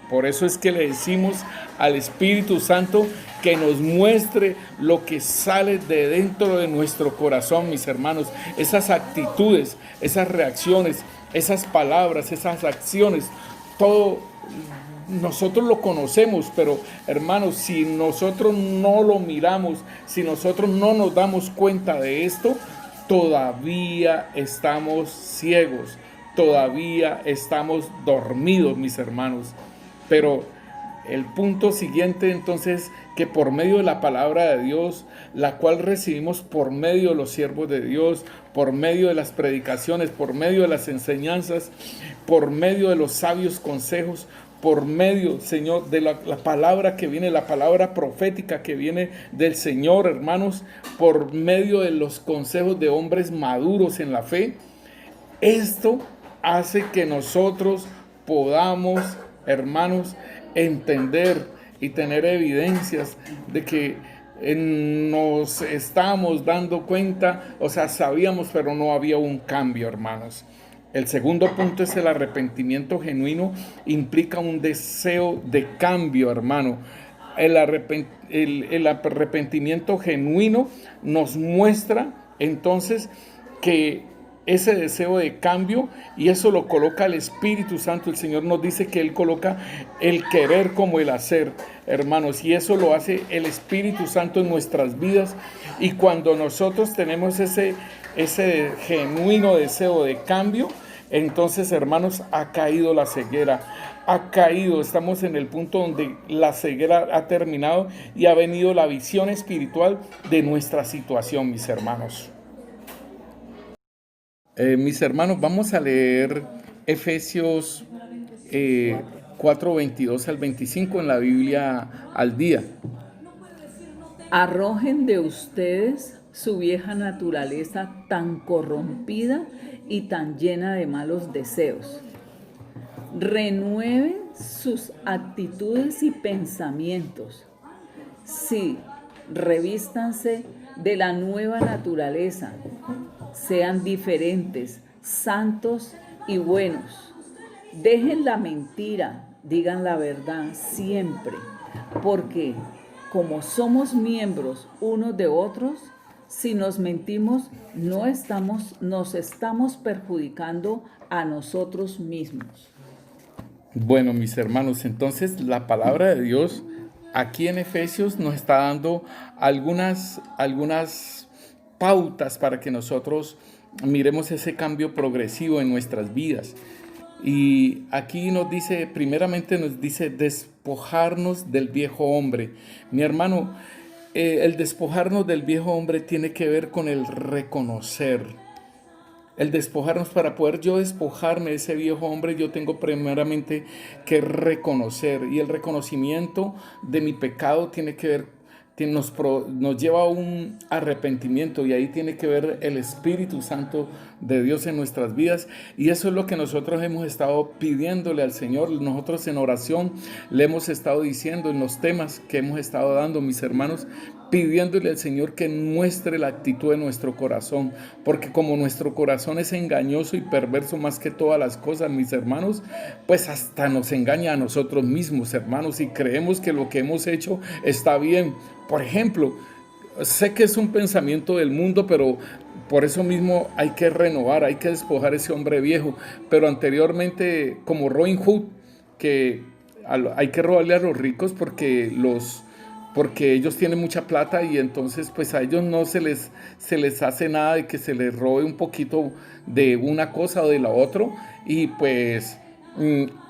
Por eso es que le decimos al Espíritu Santo que nos muestre lo que sale de dentro de nuestro corazón, mis hermanos. Esas actitudes, esas reacciones, esas palabras, esas acciones, todo nosotros lo conocemos, pero hermanos, si nosotros no lo miramos, si nosotros no nos damos cuenta de esto, todavía estamos ciegos, todavía estamos dormidos, mis hermanos. Pero el punto siguiente, entonces, que por medio de la palabra de Dios, la cual recibimos por medio de los siervos de Dios, por medio de las predicaciones, por medio de las enseñanzas, por medio de los sabios consejos, por medio, Señor, de la palabra que viene, la palabra profética que viene del Señor, hermanos, por medio de los consejos de hombres maduros en la fe. Esto hace que nosotros podamos, hermanos, entender y tener evidencias de que nos estamos dando cuenta, o sea, sabíamos, pero no había un cambio, hermanos. El segundo punto es el arrepentimiento genuino, implica un deseo de cambio, hermano. El arrepentimiento genuino nos muestra entonces que ese deseo de cambio, y eso lo coloca el Espíritu Santo. El Señor nos dice que Él coloca el querer como el hacer, hermanos, y eso lo hace el Espíritu Santo en nuestras vidas. Y cuando nosotros tenemos ese genuino deseo de cambio, entonces, hermanos, ha caído la ceguera, estamos en el punto donde la ceguera ha terminado y ha venido la visión espiritual de nuestra situación, mis hermanos. Mis hermanos, vamos a leer Efesios 4, 22 al 25 en la Biblia al día. Arrojen de ustedes su vieja naturaleza tan corrompida y tan llena de malos deseos. Renueven sus actitudes y pensamientos. Sí, revístanse de la nueva naturaleza. Sean diferentes, santos y buenos. Dejen la mentira, digan la verdad siempre, porque como somos miembros unos de otros, si nos mentimos, nos estamos perjudicando a nosotros mismos. Bueno, mis hermanos, entonces la palabra de Dios aquí en Efesios nos está dando algunas pautas para que nosotros miremos ese cambio progresivo en nuestras vidas. Y aquí primeramente nos dice despojarnos del viejo hombre. Mi hermano, el despojarnos del viejo hombre tiene que ver con el reconocer. El despojarnos, para poder yo despojarme de ese viejo hombre, yo tengo primeramente que reconocer. Y el reconocimiento de mi pecado tiene que ver, nos lleva a un arrepentimiento, y ahí tiene que ver el Espíritu Santo de Dios en nuestras vidas. Y eso es lo que nosotros hemos estado pidiéndole al Señor. Nosotros en oración le hemos estado diciendo en los temas que hemos estado dando, mis hermanos, pidiéndole al Señor que muestre la actitud de nuestro corazón, porque como nuestro corazón es engañoso y perverso más que todas las cosas, mis hermanos, pues hasta nos engaña a nosotros mismos, hermanos, y creemos que lo que hemos hecho está bien. Por ejemplo, sé que es un pensamiento del mundo, pero por eso mismo hay que renovar, hay que despojar ese hombre viejo. Pero anteriormente, como Robin Hood, que hay que robarle a los ricos porque ellos tienen mucha plata, y entonces pues a ellos no se les hace nada de que se les robe un poquito de una cosa o de la otra, y pues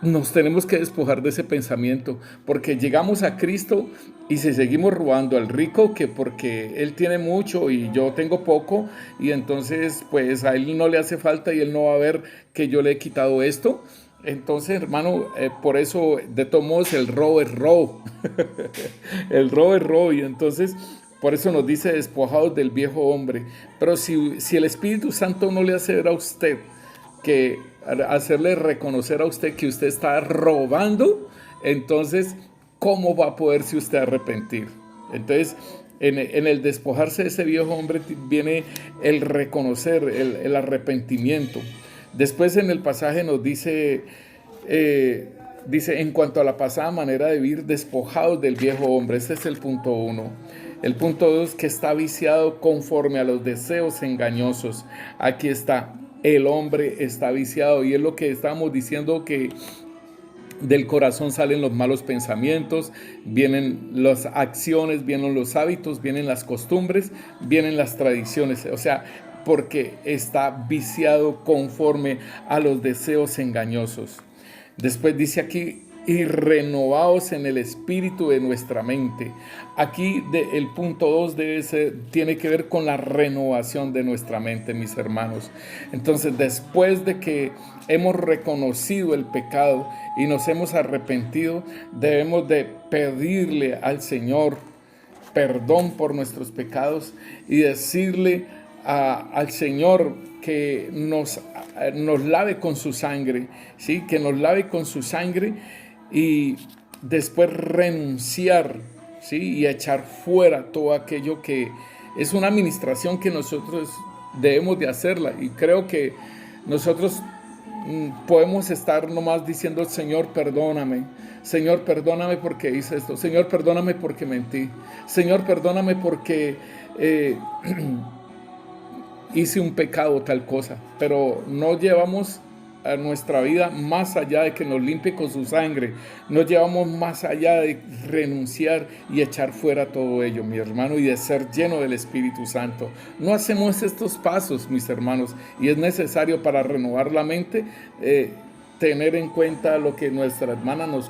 nos tenemos que despojar de ese pensamiento, porque llegamos a Cristo y si seguimos robando al rico, que porque él tiene mucho y yo tengo poco, y entonces pues a él no le hace falta y él no va a ver que yo le he quitado esto. Entonces, hermano, por eso de todos modos el robo es robo. El robo es robo, y entonces por eso nos dice despojados del viejo hombre. Pero si el Espíritu Santo no le hace ver a usted, que hacerle reconocer a usted que usted está robando, entonces ¿cómo va a poderse usted arrepentir? Entonces, en el despojarse de ese viejo hombre viene el reconocer, el arrepentimiento. Después en el pasaje nos dice, en cuanto a la pasada manera de vivir, despojados del viejo hombre. Este es el punto 1. El punto 2, que está viciado conforme a los deseos engañosos. Aquí está, el hombre está viciado, y es lo que estábamos diciendo, que del corazón salen los malos pensamientos, vienen las acciones, vienen los hábitos, vienen las costumbres, vienen las tradiciones. O sea, porque está viciado conforme a los deseos engañosos. Después dice aquí, y renovaos en el espíritu de nuestra mente. Aquí el punto 2 tiene que ver con la renovación de nuestra mente, mis hermanos. Entonces, después de que hemos reconocido el pecado y nos hemos arrepentido, debemos de pedirle al Señor perdón por nuestros pecados y decirle al Señor que nos lave con su sangre, ¿sí? Que nos lave con su sangre y después renunciar, ¿sí? Y echar fuera todo aquello que es una administración que nosotros debemos de hacerla. Y creo que nosotros podemos estar nomás diciendo: Señor, perdóname porque hice esto, Señor, perdóname porque mentí, Señor, perdóname porque hice un pecado, tal cosa, pero no llevamos a nuestra vida más allá de que nos limpie con su sangre, no llevamos más allá de renunciar y echar fuera todo ello, mi hermano, y de ser lleno del Espíritu Santo. No hacemos estos pasos, mis hermanos, y es necesario para renovar la mente tener en cuenta lo que nuestra hermana nos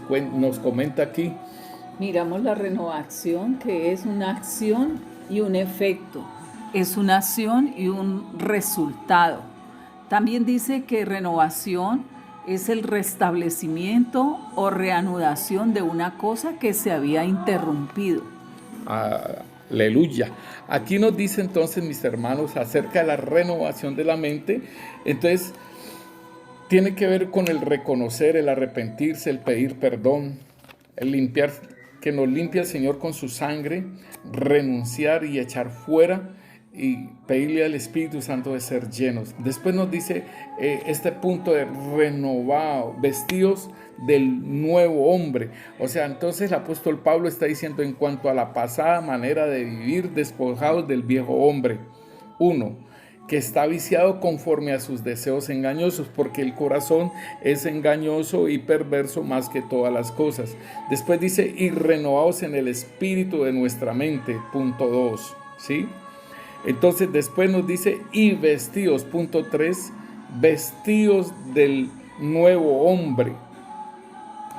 comenta aquí. Miramos la renovación, que es una acción y un efecto. Es una acción y un resultado. También dice que renovación es el restablecimiento o reanudación de una cosa que se había interrumpido. Aleluya. Aquí nos dice entonces, mis hermanos, acerca de la renovación de la mente. Entonces, tiene que ver con el reconocer, el arrepentirse, el pedir perdón, el limpiar, que nos limpie el Señor con su sangre, renunciar y echar fuera, y pedirle al Espíritu Santo de ser llenos. Después nos dice este punto de renovado, vestidos del nuevo hombre. O sea, entonces el apóstol Pablo está diciendo en cuanto a la pasada manera de vivir, despojados del viejo hombre. 1, que está viciado conforme a sus deseos engañosos, porque el corazón es engañoso y perverso más que todas las cosas. Después dice, y renovados en el espíritu de nuestra mente. Punto 2, ¿sí? Entonces después nos dice, y vestidos, punto 3, vestidos del nuevo hombre,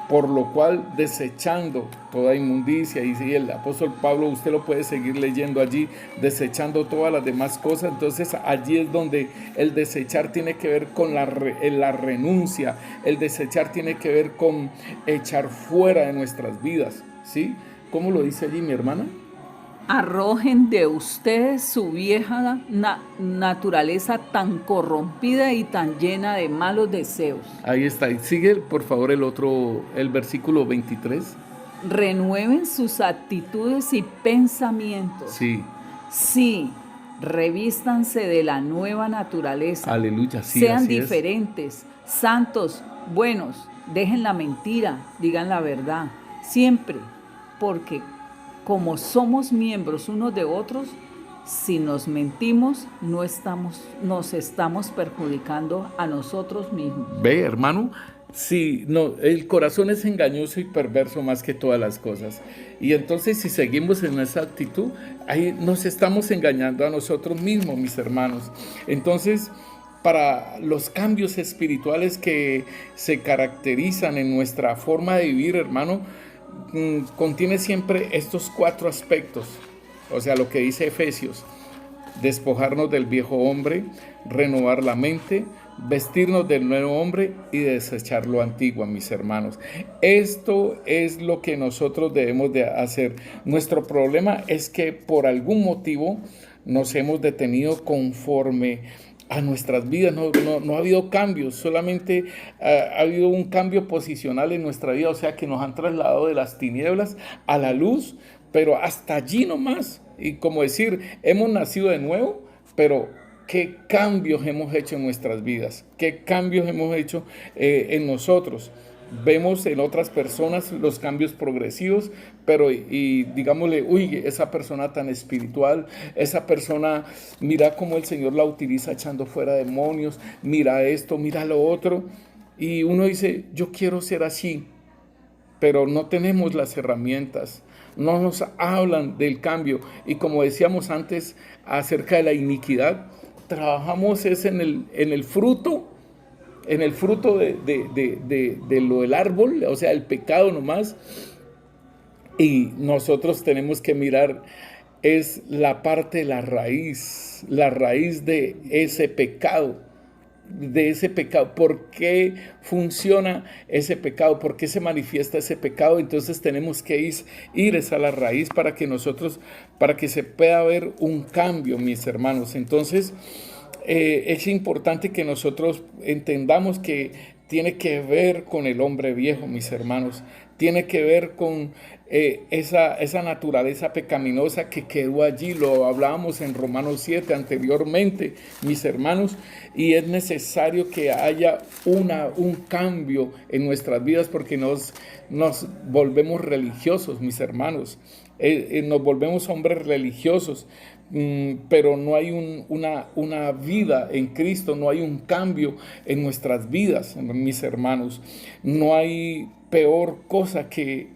por lo cual desechando toda inmundicia. Y si el apóstol Pablo, usted lo puede seguir leyendo allí, desechando todas las demás cosas. Entonces allí es donde el desechar tiene que ver con la renuncia, el desechar tiene que ver con echar fuera de nuestras vidas, ¿sí? ¿Cómo lo dice allí mi hermana? Arrojen de ustedes su vieja naturaleza tan corrompida y tan llena de malos deseos. Ahí está. Y sigue, por favor, el versículo 23. Renueven sus actitudes y pensamientos. Sí. Sí, revístanse de la nueva naturaleza. Aleluya, sí, sean diferentes, santos, buenos, dejen la mentira, digan la verdad, siempre, porque como somos miembros unos de otros, si nos mentimos, nos estamos perjudicando a nosotros mismos. Ve, hermano, sí, no, el corazón es engañoso y perverso más que todas las cosas. Y entonces, si seguimos en esa actitud, ahí nos estamos engañando a nosotros mismos, mis hermanos. Entonces, para los cambios espirituales que se caracterizan en nuestra forma de vivir, hermano, contiene siempre estos 4 aspectos. O sea, lo que dice Efesios: despojarnos del viejo hombre, renovar la mente, vestirnos del nuevo hombre y desechar lo antiguo, mis hermanos. Esto es lo que nosotros debemos de hacer. Nuestro problema es que por algún motivo nos hemos detenido conforme a nuestras vidas. No ha habido cambios, solamente ha habido un cambio posicional en nuestra vida, o sea que nos han trasladado de las tinieblas a la luz, pero hasta allí nomás. Y como decir, hemos nacido de nuevo, pero ¿qué cambios hemos hecho en nuestras vidas? ¿Qué cambios hemos hecho en nosotros? Vemos en otras personas los cambios progresivos, pero y digámosle, uy, esa persona tan espiritual, esa persona, mira cómo el Señor la utiliza echando fuera demonios, mira esto, mira lo otro, y uno dice, yo quiero ser así, pero no tenemos las herramientas, no nos hablan del cambio, y como decíamos antes acerca de la iniquidad, trabajamos es en el fruto en el fruto de lo del árbol, o sea, el pecado nomás. Y nosotros tenemos que mirar, es la parte de la raíz de ese pecado. ¿Por qué funciona ese pecado? ¿Por qué se manifiesta ese pecado? Entonces tenemos que ir a la raíz para que se pueda ver un cambio, mis hermanos. Entonces es importante que nosotros entendamos que tiene que ver con el hombre viejo, mis hermanos. Tiene que ver con esa naturaleza pecaminosa que quedó allí. Lo hablábamos en Romanos 7 anteriormente, mis hermanos, y es necesario que haya un cambio en nuestras vidas porque nos volvemos religiosos, mis hermanos. Nos volvemos hombres religiosos, pero no hay una vida en Cristo, no hay un cambio en nuestras vidas, mis hermanos. No hay peor cosa que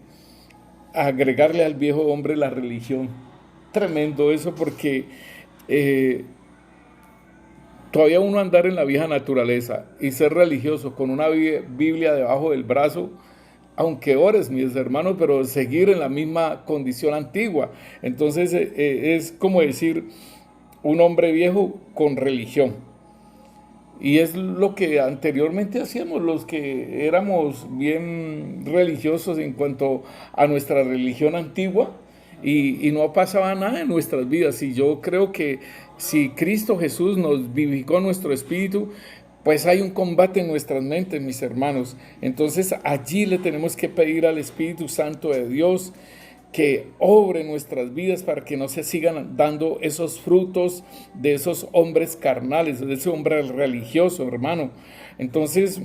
agregarle al viejo hombre la religión. Tremendo eso, porque todavía uno andar en la vieja naturaleza y ser religioso con una Biblia debajo del brazo, aunque ores, mis hermanos, pero seguir en la misma condición antigua. Entonces es como decir un hombre viejo con religión. Y es lo que anteriormente hacíamos los que éramos bien religiosos en cuanto a nuestra religión antigua, y no pasaba nada en nuestras vidas. Y yo creo que si Cristo Jesús nos vivificó nuestro espíritu, pues hay un combate en nuestras mentes, mis hermanos. Entonces allí le tenemos que pedir al Espíritu Santo de Dios que obre en nuestras vidas para que no se sigan dando esos frutos de esos hombres carnales, de ese hombre religioso, hermano. Entonces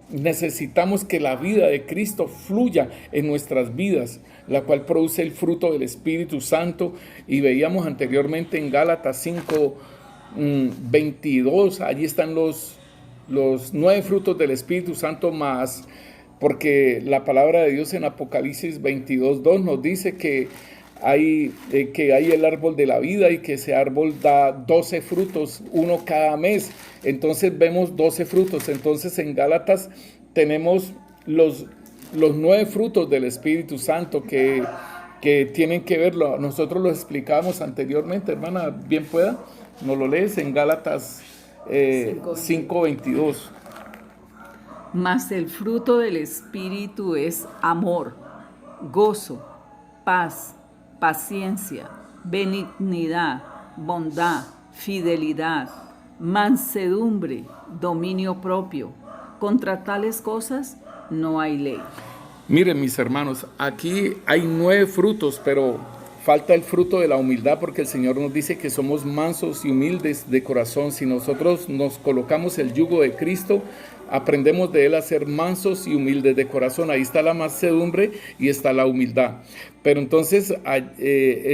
necesitamos que la vida de Cristo fluya en nuestras vidas, la cual produce el fruto del Espíritu Santo. Y veíamos anteriormente en Gálatas 5, 22, allí están los 9 frutos del Espíritu Santo más. Porque la palabra de Dios en Apocalipsis 22:2 nos dice que hay el árbol de la vida y que ese árbol da 12 frutos, uno cada mes. Entonces vemos 12 frutos. Entonces en Gálatas tenemos los 9 frutos del Espíritu Santo que tienen que verlo. Nosotros lo explicamos anteriormente, hermana, bien pueda, nos lo lees en Gálatas 5:22. Mas el fruto del Espíritu es amor, gozo, paz, paciencia, benignidad, bondad, fidelidad, mansedumbre, dominio propio. Contra tales cosas no hay ley. Miren, mis hermanos, aquí hay 9 frutos, pero falta el fruto de la humildad, porque el Señor nos dice que somos mansos y humildes de corazón. Si nosotros nos colocamos el yugo de Cristo, aprendemos de Él a ser mansos y humildes de corazón. Ahí está la mansedumbre y está la humildad. Pero entonces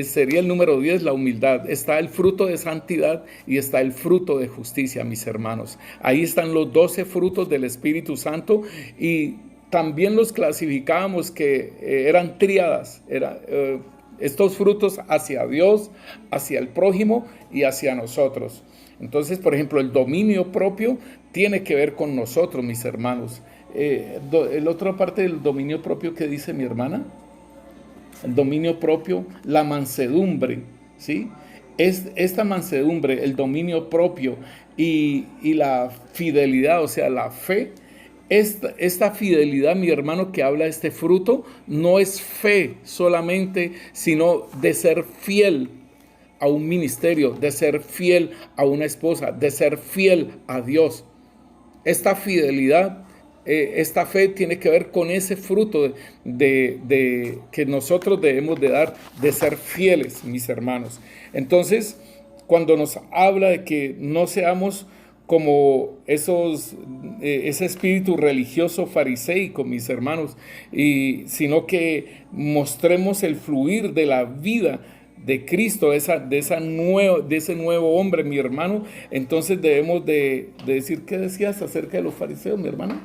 sería el número 10, la humildad. Está el fruto de santidad y está el fruto de justicia, mis hermanos. Ahí están los 12 frutos del Espíritu Santo, y también los clasificábamos que eran tríadas. Estos frutos hacia Dios, hacia el prójimo y hacia nosotros. Entonces, por ejemplo, el dominio propio tiene que ver con nosotros, mis hermanos. La otra parte del dominio propio que dice mi hermana, el dominio propio, la mansedumbre, ¿sí? Esta mansedumbre, el dominio propio y la fidelidad, o sea, la fe. Esta fidelidad, mi hermano, que habla este fruto, no es fe solamente, sino de ser fiel a un ministerio, de ser fiel a una esposa, de ser fiel a Dios. Esta fidelidad, esta fe tiene que ver con ese fruto que nosotros debemos de dar, de ser fieles, mis hermanos. Entonces, cuando nos habla de que no seamos como ese espíritu religioso fariseico, mis hermanos, sino que mostremos el fluir de la vida de Cristo, de ese nuevo hombre, mi hermano. Entonces debemos de decir, ¿qué decías acerca de los fariseos, mi hermano?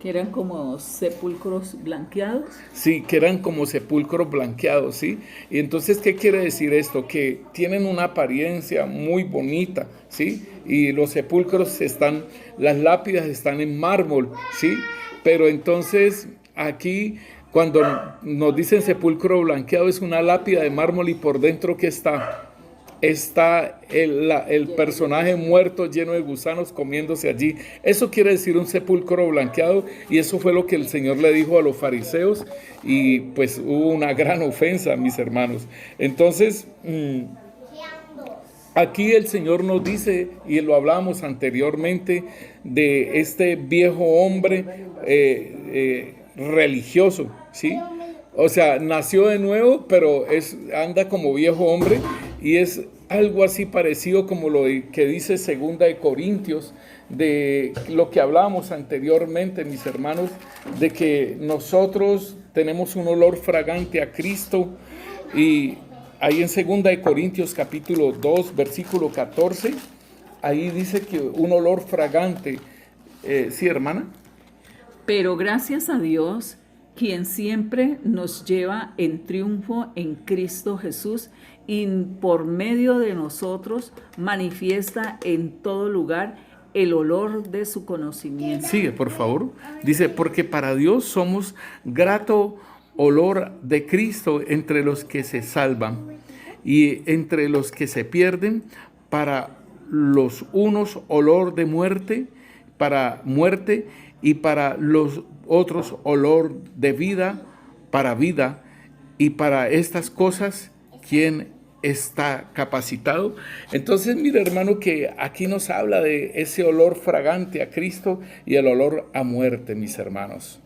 Que eran como sepulcros blanqueados. Sí, que eran como sepulcros blanqueados, ¿sí? Y entonces, ¿qué quiere decir esto? Que tienen una apariencia muy bonita, ¿sí? Y los sepulcros las lápidas están en mármol, ¿sí? Pero entonces, aquí, cuando nos dicen sepulcro blanqueado, es una lápida de mármol, y por dentro, ¿qué está? Está el personaje muerto lleno de gusanos comiéndose allí. Eso quiere decir un sepulcro blanqueado, y eso fue lo que el Señor le dijo a los fariseos, y pues hubo una gran ofensa, mis hermanos. Entonces, aquí el Señor nos dice, y lo hablamos anteriormente, de este viejo hombre religioso, ¿sí? O sea, nació de nuevo, pero anda como viejo hombre, y es algo así parecido como lo que dice 2 de Corintios, de lo que hablábamos anteriormente, mis hermanos, de que nosotros tenemos un olor fragante a Cristo. Y ahí en 2 de Corintios capítulo 2, versículo 14, ahí dice que un olor fragante. ¿Sí, hermana? Pero gracias a Dios, quien siempre nos lleva en triunfo en Cristo Jesús, y por medio de nosotros manifiesta en todo lugar el olor de su conocimiento. Sigue, por favor. Dice, porque para Dios somos grato olor de Cristo entre los que se salvan y entre los que se pierden. Para los unos olor de muerte, para muerte, y para los otros olor de vida, para vida. Y para estas cosas, ¿quién está capacitado? Entonces, mira, hermano, que aquí nos habla de ese olor fragante a Cristo y el olor a muerte, mis hermanos.